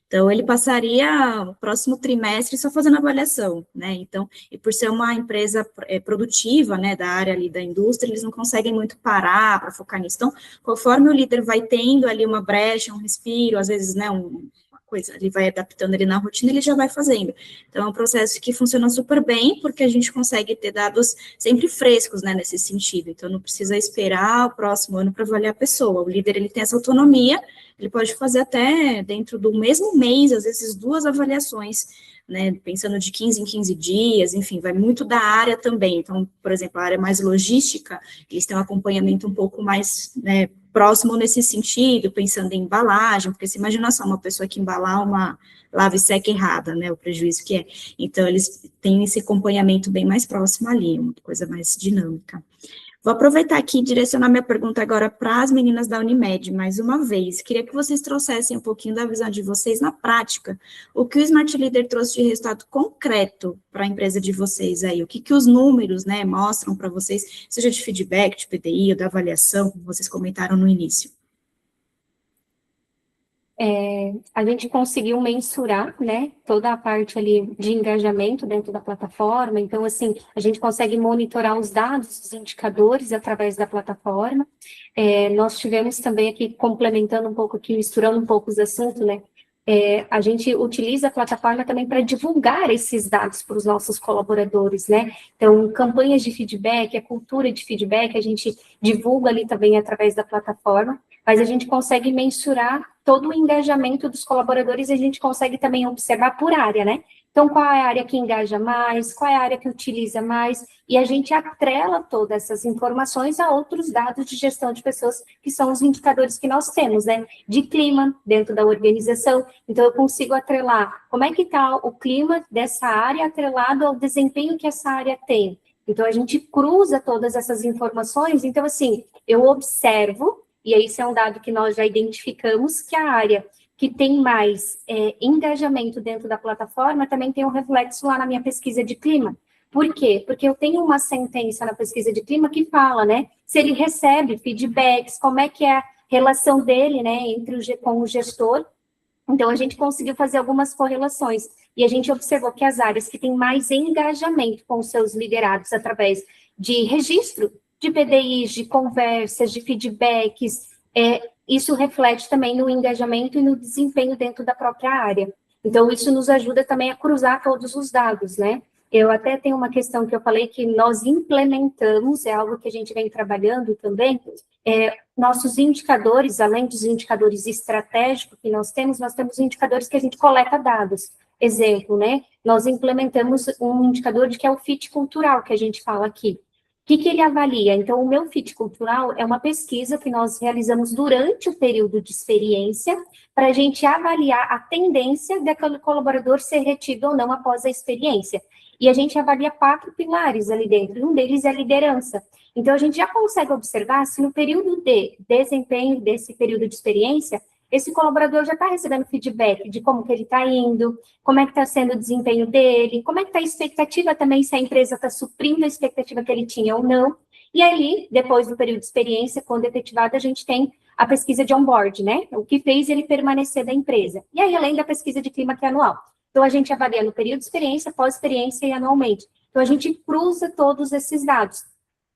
então ele passaria o próximo trimestre só fazendo avaliação, né, então, e por ser uma empresa produtiva, né, da área ali da indústria, eles não conseguem muito parar para focar nisso, então, conforme o líder vai tendo ali uma brecha, um respiro, às vezes, né, uma coisa, ele vai adaptando ali na rotina, ele já vai fazendo. Então, é um processo que funciona super bem, porque a gente consegue ter dados sempre frescos, né, nesse sentido. Então, não precisa esperar o próximo ano para avaliar a pessoa. O líder, ele tem essa autonomia, ele pode fazer até dentro do mesmo mês, às vezes, 2 avaliações, né, pensando de 15 em 15 dias, enfim, vai muito da área também. Então, por exemplo, a área mais logística, eles têm um acompanhamento um pouco mais, né, próximo nesse sentido, pensando em embalagem, porque se imagina só uma pessoa que embalar uma lava e seca errada, né, o prejuízo que é. Então, eles têm esse acompanhamento bem mais próximo ali, uma coisa mais dinâmica. Vou aproveitar aqui e direcionar minha pergunta agora para as meninas da Unimed, mais uma vez. Queria que vocês trouxessem um pouquinho da visão de vocês na prática. O que o Smart Leader trouxe de resultado concreto para a empresa de vocês aí? O que os números, né, mostram para vocês, seja de feedback, de PDI ou da avaliação, como vocês comentaram no início? A gente conseguiu mensurar, né, toda a parte ali de engajamento dentro da plataforma, então, assim, a gente consegue monitorar os dados, os indicadores através da plataforma. Nós tivemos também aqui, complementando um pouco aqui, misturando um pouco os assuntos, né, a gente utiliza a plataforma também para divulgar esses dados para os nossos colaboradores, né, então, campanhas de feedback, a cultura de feedback, a gente divulga ali também através da plataforma, mas a gente consegue mensurar todo o engajamento dos colaboradores e a gente consegue também observar por área, né? Então, qual é a área que engaja mais, qual é a área que utiliza mais, e a gente atrela todas essas informações a outros dados de gestão de pessoas, que são os indicadores que nós temos, né? De clima dentro da organização, então eu consigo atrelar como é que está o clima dessa área atrelado ao desempenho que essa área tem. Então, a gente cruza todas essas informações, então, assim, eu observo, e aí isso é um dado que nós já identificamos, que a área que tem mais engajamento dentro da plataforma também tem um reflexo lá na minha pesquisa de clima. Por quê? Porque eu tenho uma sentença na pesquisa de clima que fala, né, se ele recebe feedbacks, como é que é a relação dele, né, com o gestor. Então, a gente conseguiu fazer algumas correlações e a gente observou que as áreas que têm mais engajamento com os seus liderados através de registro, de PDIs, de conversas, de feedbacks, isso reflete também no engajamento e no desempenho dentro da própria área. Então, isso nos ajuda também a cruzar todos os dados, né? Eu até tenho uma questão que eu falei que nós implementamos, é algo que a gente vem trabalhando também, nossos indicadores, além dos indicadores estratégicos que nós temos indicadores que a gente coleta dados. Exemplo, né? Nós implementamos um indicador de que é o fit cultural, que a gente fala aqui. O que ele avalia? Então, o meu fit cultural é uma pesquisa que nós realizamos durante o período de experiência, para a gente avaliar a tendência daquele colaborador ser retido ou não após a experiência. E a gente avalia 4 pilares ali dentro, um deles é a liderança. Então, a gente já consegue observar se no período de desempenho desse período de experiência, esse colaborador já está recebendo feedback de como que ele está indo, como é que está sendo o desempenho dele, como é que está a expectativa também, se a empresa está suprindo a expectativa que ele tinha ou não. E aí, depois do período de experiência, quando efetivado, a gente tem a pesquisa de onboard, né? O que fez ele permanecer da empresa. E aí, além da pesquisa de clima, que é anual. Então, a gente avalia no período de experiência, pós-experiência e anualmente. Então, a gente cruza todos esses dados.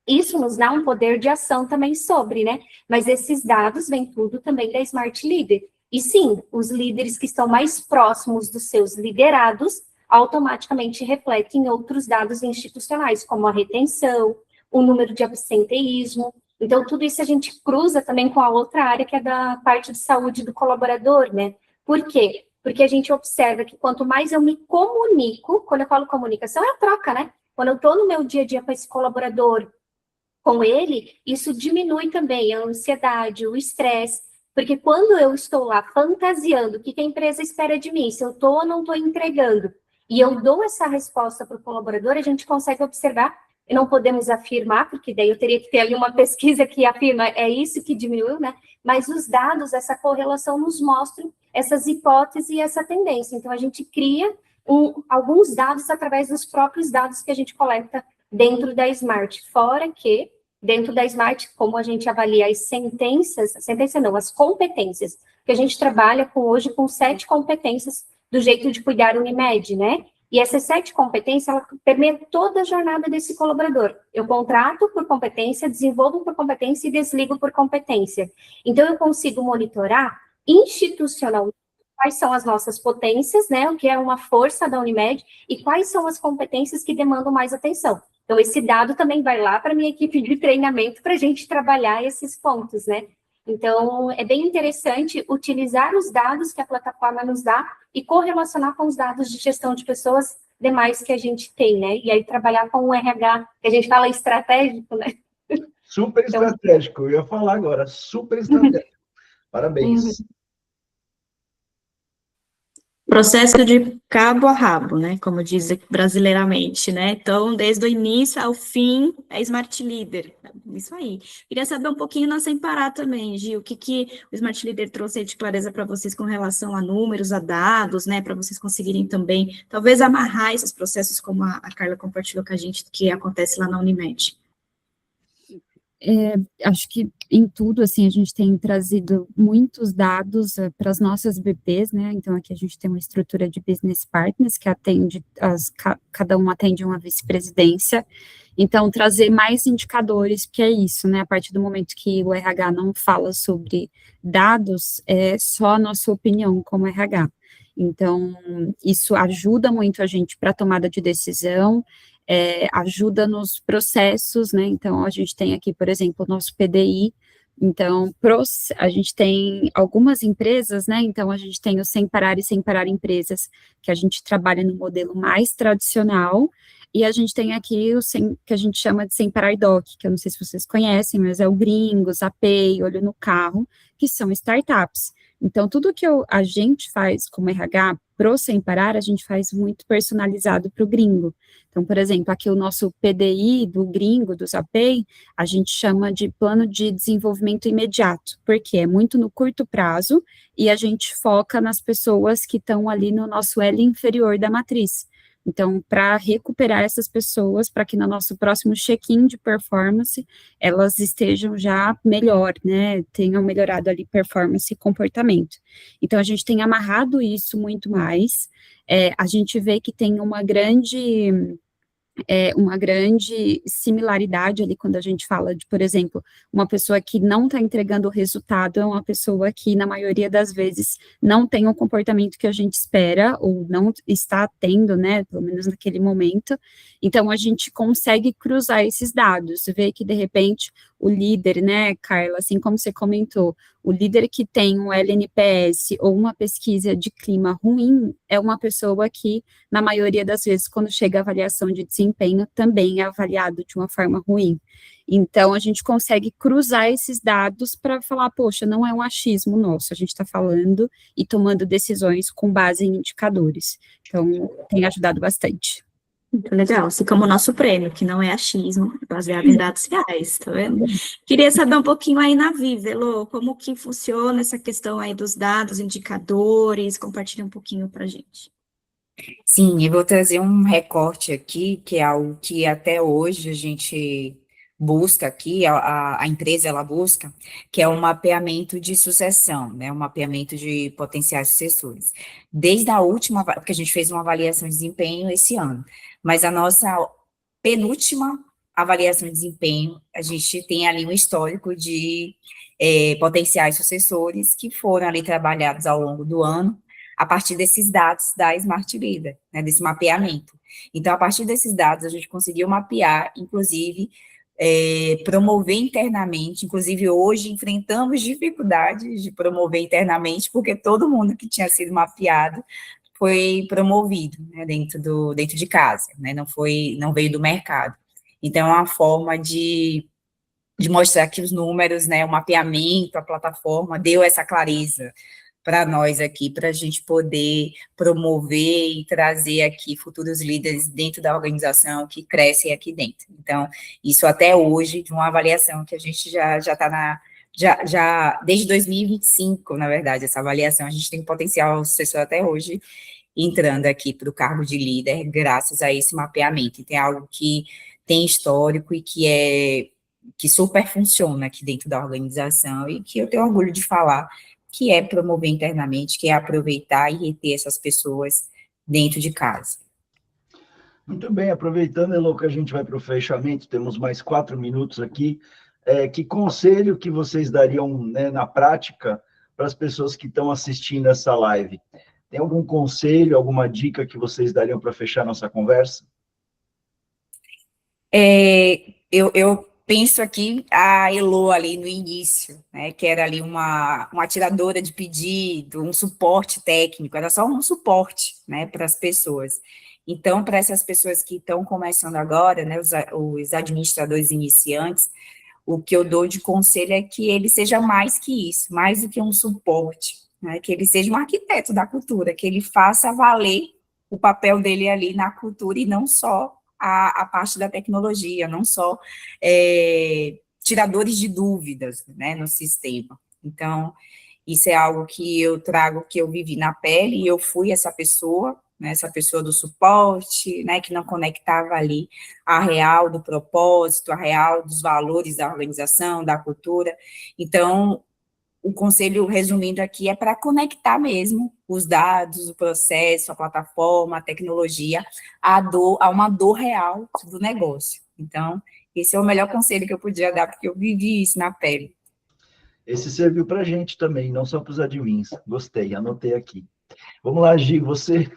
Isso nos dá um poder de ação também sobre, né? Mas esses dados vêm tudo também da Smart Leader. E sim, os líderes que estão mais próximos dos seus liderados automaticamente refletem em outros dados institucionais, como a retenção, o número de absenteísmo. Então, tudo isso a gente cruza também com a outra área, que é da parte de saúde do colaborador, né? Por quê? Porque a gente observa que quanto mais eu me comunico, quando eu falo comunicação, é a troca, né? Quando eu estou no meu dia a dia com esse colaborador, com ele, isso diminui também a ansiedade, o estresse, porque quando eu estou lá fantasiando o que a empresa espera de mim, se eu estou ou não estou entregando, e eu dou essa resposta para o colaborador, a gente consegue observar, e não podemos afirmar, porque daí eu teria que ter ali uma pesquisa que afirma, é isso que diminuiu, né? Mas os dados, essa correlação nos mostram essas hipóteses e essa tendência. Então, a gente cria alguns dados através dos próprios dados que a gente coleta dentro da Smart, fora que dentro da Smart, como a gente avalia as as competências, que a gente trabalha hoje com 7 competências do jeito de cuidar Unimed, né? E essas 7 competências, ela permeia toda a jornada desse colaborador. Eu contrato por competência, desenvolvo por competência e desligo por competência. Então, eu consigo monitorar institucionalmente quais são as nossas potências, né? O que é uma força da Unimed e quais são as competências que demandam mais atenção. Então, esse dado também vai lá para a minha equipe de treinamento para a gente trabalhar esses pontos, né? Então, é bem interessante utilizar os dados que a plataforma nos dá e correlacionar com os dados de gestão de pessoas demais que a gente tem, né? E aí trabalhar com o RH, que a gente fala estratégico, né? Super estratégico, eu ia falar agora, super estratégico. Parabéns. Processo de cabo a rabo, né? Como diz brasileiramente, né? Então, desde o início ao fim, é Smart Leader. Isso aí. Queria saber um pouquinho na Sem Parar também, Gil, o que o Smart Leader trouxe aí de clareza para vocês com relação a números, a dados, né? Para vocês conseguirem também, talvez, amarrar esses processos, como a Carla compartilhou com a gente, que acontece lá na Unimed. Acho que em tudo, assim, a gente tem trazido muitos dados para as nossas BPs, né, então aqui a gente tem uma estrutura de business partners que atende, cada um atende uma vice-presidência, então trazer mais indicadores, porque é isso, né, a partir do momento que o RH não fala sobre dados, é só a nossa opinião como RH, então isso ajuda muito a gente para a tomada de decisão, ajuda nos processos, né, então a gente tem aqui, por exemplo, o nosso PDI, então a gente tem algumas empresas, né, então a gente tem o Sem Parar e Sem Parar Empresas, que a gente trabalha no modelo mais tradicional, e a gente tem aqui que a gente chama de Sem Parar Doc, que eu não sei se vocês conhecem, mas é o Gringos, a Pay, Olho no Carro, que são startups. Então, tudo que a gente faz como RH pro Sem Parar, a gente faz muito personalizado para o gringo. Então, por exemplo, aqui o nosso PDI do gringo, do Zapay, a gente chama de plano de desenvolvimento imediato, porque é muito no curto prazo e a gente foca nas pessoas que estão ali no nosso L inferior da matriz. Então, para recuperar essas pessoas, para que no nosso próximo check-in de performance, elas estejam já melhor, né, tenham melhorado ali performance e comportamento. Então, a gente tem amarrado isso muito mais, a gente vê que tem uma grande uma grande similaridade ali quando a gente fala de, por exemplo, uma pessoa que não está entregando o resultado é uma pessoa que, na maioria das vezes, não tem o comportamento que a gente espera, ou não está tendo, né, pelo menos naquele momento. Então, a gente consegue cruzar esses dados, ver que, de repente, o líder, né, Carla, assim como você comentou, o líder que tem um LNPS ou uma pesquisa de clima ruim é uma pessoa que, na maioria das vezes, quando chega a avaliação de desempenho, também é avaliado de uma forma ruim. Então, a gente consegue cruzar esses dados para falar, poxa, não é um achismo nosso, a gente está falando e tomando decisões com base em indicadores. Então, tem ajudado bastante. Muito legal, assim como o nosso prêmio, que não é achismo, é baseado em dados reais, tá vendo? Queria saber um pouquinho aí na Viva, Elô, como que funciona essa questão aí dos dados, indicadores, compartilha um pouquinho para a gente. Sim, eu vou trazer um recorte aqui, que é algo que até hoje a gente busca aqui, a empresa ela busca, que é o mapeamento de sucessão, né, o mapeamento de potenciais sucessores. Desde a última, porque a gente fez uma avaliação de desempenho esse ano, mas a nossa penúltima avaliação de desempenho, a gente tem ali um histórico de potenciais sucessores que foram ali trabalhados ao longo do ano, a partir desses dados da Smart Leader, né, desse mapeamento. Então, a partir desses dados, a gente conseguiu mapear, inclusive, promover internamente, inclusive hoje enfrentamos dificuldades de promover internamente, porque todo mundo que tinha sido mapeado foi promovido, né, dentro de casa, né, não veio do mercado. Então, é uma forma de mostrar que os números, né, o mapeamento, a plataforma deu essa clareza para nós aqui, para a gente poder promover e trazer aqui futuros líderes dentro da organização que crescem aqui dentro. Então, isso até hoje, de uma avaliação que a gente já está desde 2025, na verdade, essa avaliação, a gente tem potencial sucessor até hoje, entrando aqui para o cargo de líder, graças a esse mapeamento. Então, é algo que tem histórico e que super funciona aqui dentro da organização e que eu tenho orgulho de falar, que é promover internamente, que é aproveitar e reter essas pessoas dentro de casa. Muito bem, aproveitando, Elô, que a gente vai para o fechamento, temos mais 4 minutos aqui, que conselho que vocês dariam, né, na prática para as pessoas que estão assistindo essa live? Tem algum conselho, alguma dica que vocês dariam para fechar nossa conversa? Eu penso aqui a Elô ali no início, né, que era ali uma tiradora de pedido, um suporte técnico, era só um suporte, né, para as pessoas. Então, para essas pessoas que estão começando agora, né, os administradores iniciantes, o que eu dou de conselho é que ele seja mais que isso, mais do que um suporte, né, que ele seja um arquiteto da cultura, que ele faça valer o papel dele ali na cultura e não só a parte da tecnologia, não só tiradores de dúvidas, né, no sistema. Então, isso é algo que eu trago, que eu vivi na pele, e eu fui essa pessoa, né, essa pessoa do suporte, né, que não conectava ali a real do propósito, a real dos valores da organização, da cultura. Então, o conselho, resumindo aqui, é para conectar mesmo os dados, o processo, a plataforma, a tecnologia, a uma dor real do negócio. Então, esse é o melhor conselho que eu podia dar, porque eu vivi isso na pele. Esse serviu para a gente também, não só para os admins. Gostei, anotei aqui. Vamos lá, Gi, você...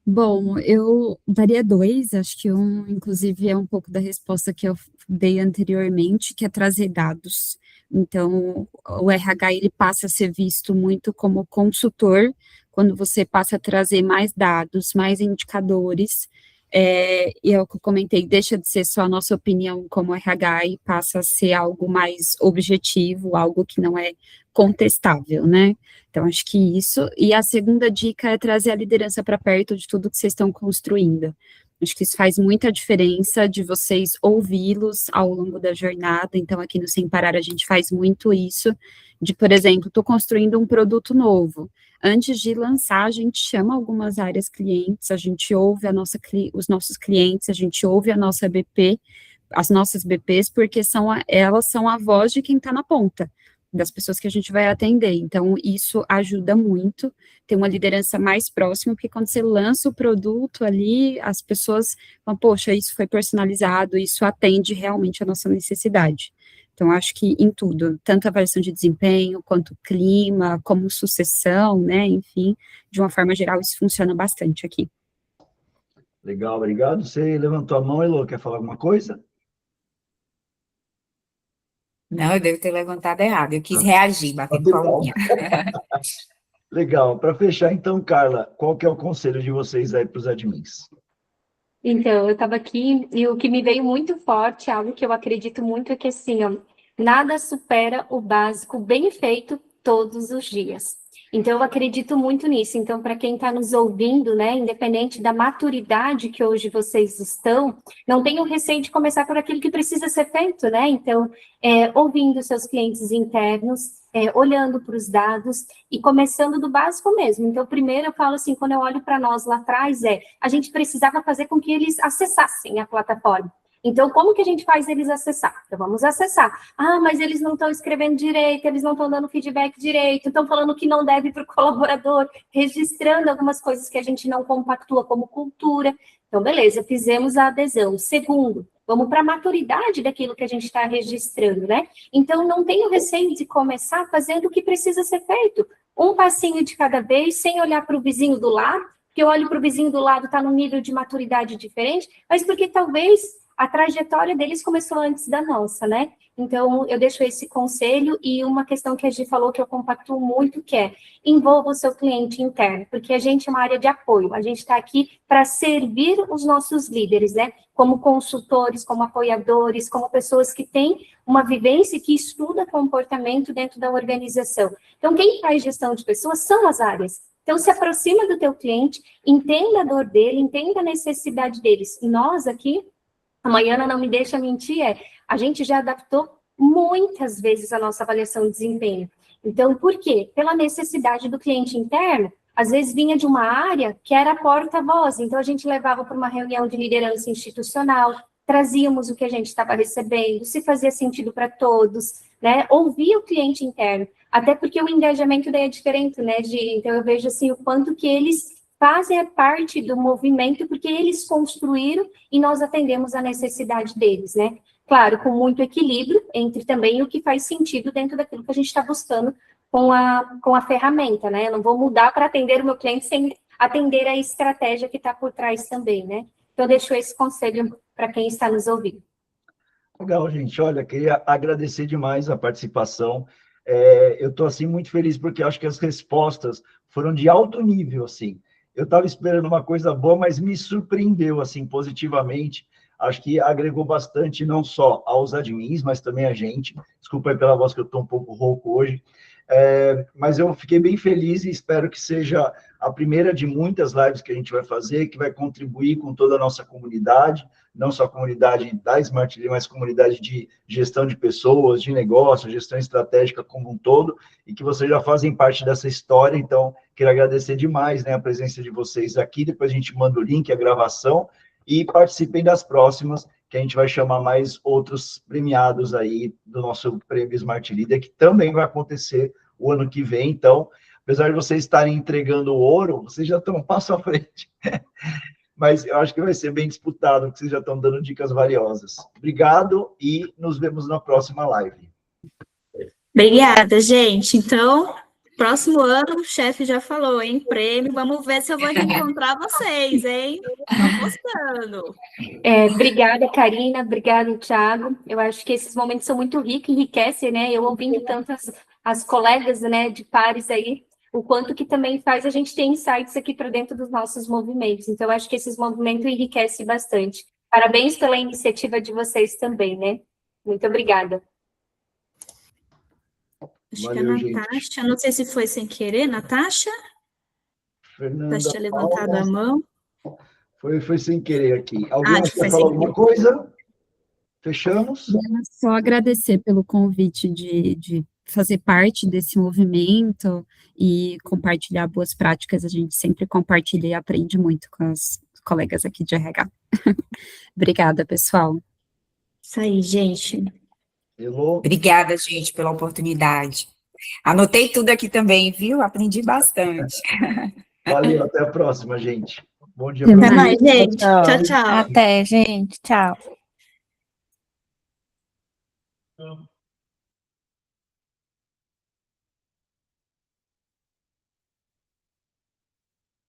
Bom, eu daria 2, acho que um, inclusive, é um pouco da resposta que eu dei anteriormente, que é trazer dados. Então, o RH, ele passa a ser visto muito como consultor, quando você passa a trazer mais dados, mais indicadores, e é o que eu comentei, deixa de ser só a nossa opinião como RH e passa a ser algo mais objetivo, algo que não é contestável, né? Então, acho que isso. E a segunda dica é trazer a liderança para perto de tudo que vocês estão construindo. Acho que isso faz muita diferença de vocês ouvi-los ao longo da jornada. Então, aqui no Sem Parar, a gente faz muito isso, de, por exemplo, estou construindo um produto novo. Antes de lançar, a gente chama algumas áreas clientes, a gente ouve os nossos clientes, a gente ouve a nossa BP, as nossas BPs, porque elas são a voz de quem está na ponta. das pessoas que a gente vai atender. Então, isso ajuda muito, ter uma liderança mais próxima, porque quando você lança o produto ali, as pessoas falam, poxa, isso foi personalizado, isso atende realmente a nossa necessidade. Então, acho que em tudo, tanto a avaliação de desempenho, quanto clima, como sucessão, né, enfim, de uma forma geral, isso funciona bastante aqui. Legal, obrigado. Você levantou a mão, Elô, quer falar alguma coisa? Não, eu devo ter levantado errado. Eu quis reagir, batendo palminha. Legal. Para fechar, então, Carla, qual que é o conselho de vocês aí para os admins? Então, eu estava aqui e o que me veio muito forte, algo que eu acredito muito, é que assim, ó, nada supera o básico bem feito todos os dias. Então, eu acredito muito nisso. Então, para quem está nos ouvindo, né, independente da maturidade que hoje vocês estão, não tenham receio de começar por aquilo que precisa ser feito, né? Então, ouvindo seus clientes internos, olhando para os dados e começando do básico mesmo. Então, primeiro eu falo assim, quando eu olho para nós lá atrás, a gente precisava fazer com que eles acessassem a plataforma. Então, como que a gente faz eles acessar? Então, vamos acessar. Ah, mas eles não estão escrevendo direito, eles não estão dando feedback direito, estão falando que não deve para o colaborador, registrando algumas coisas que a gente não compactua como cultura. Então, beleza, fizemos a adesão. Segundo, vamos para a maturidade daquilo que a gente está registrando, né? Então, não tenho receio de começar fazendo o que precisa ser feito. Um passinho de cada vez, sem olhar para o vizinho do lado, porque eu olho para o vizinho do lado, está num nível de maturidade diferente, mas porque talvez a trajetória deles começou antes da nossa, né? Então, eu deixo esse conselho e uma questão que a Gi falou que eu compactuo muito, que é envolva o seu cliente interno, porque a gente é uma área de apoio, a gente está aqui para servir os nossos líderes, né? Como consultores, como apoiadores, como pessoas que têm uma vivência e que estuda comportamento dentro da organização. Então, quem faz gestão de pessoas são as áreas. Então, se aproxima do teu cliente, entenda a dor dele, entenda a necessidade deles. E nós aqui, a Maiana não me deixa mentir, a gente já adaptou muitas vezes a nossa avaliação de desempenho. Então, por quê? Pela necessidade do cliente interno, às vezes vinha de uma área que era porta-voz, então a gente levava para uma reunião de liderança institucional, trazíamos o que a gente estava recebendo, se fazia sentido para todos, né? Ouvia o cliente interno, até porque o engajamento daí é diferente, né, Gi? Então eu vejo assim o quanto que eles fazem parte do movimento, porque eles construíram e nós atendemos a necessidade deles, né? Claro, com muito equilíbrio entre também o que faz sentido dentro daquilo que a gente está buscando com a ferramenta, né? Eu não vou mudar para atender o meu cliente sem atender a estratégia que está por trás também, né? Então, eu deixo esse conselho para quem está nos ouvindo. Legal, gente. Olha, queria agradecer demais a participação. Eu estou, assim, muito feliz, porque acho que as respostas foram de alto nível, assim. Eu estava esperando uma coisa boa, mas me surpreendeu, assim, positivamente. Acho que agregou bastante, não só aos admins, mas também a gente. Desculpa aí pela voz, que eu estou um pouco rouco hoje. Mas eu fiquei bem feliz e espero que seja a primeira de muitas lives que a gente vai fazer, que vai contribuir com toda a nossa comunidade, não só a comunidade da Smart Lean, mas a comunidade de gestão de pessoas, de negócios, gestão estratégica como um todo, e que vocês já fazem parte dessa história. Então, quero agradecer demais, né, a presença de vocês aqui. Depois a gente manda o link, a gravação, e participem das próximas, que a gente vai chamar mais outros premiados aí do nosso Prêmio Smart Leader, que também vai acontecer o ano que vem. Então, apesar de vocês estarem entregando o ouro, vocês já estão um passo à frente. Mas eu acho que vai ser bem disputado, porque vocês já estão dando dicas valiosas. Obrigado e nos vemos na próxima live. Obrigada, gente. Então, próximo ano, o chefe já falou, hein? Prêmio, vamos ver se eu vou reencontrar vocês, hein? Tô apostando. Obrigada, Karina, obrigada, Thiago. Eu acho que esses momentos são muito ricos, enriquecem, né? Eu ouvindo tantas as colegas, né, de pares aí, o quanto que também faz a gente ter insights aqui para dentro dos nossos movimentos. Então, eu acho que esses movimentos enriquecem bastante. Parabéns pela iniciativa de vocês também, né? Muito obrigada. Acho Valeu, que a Natasha, gente. não sei se foi sem querer, Natasha? Fernanda Tinha levantado a mão. Foi sem querer aqui. Alguém Acho que quer foi falar sem alguma querer. coisa? Fechamos? Só agradecer pelo convite de fazer parte desse movimento e compartilhar boas práticas. A gente sempre compartilha e aprende muito com as colegas aqui de RH. Obrigada, pessoal. Isso aí, gente. Elô, Obrigada, gente, pela oportunidade. Anotei tudo aqui também, viu? Aprendi bastante. valeu, até a próxima, gente. Bom dia Até para Até mais. mais, gente. Tchau. Tchau, tchau. Até, gente. Tchau. vocês.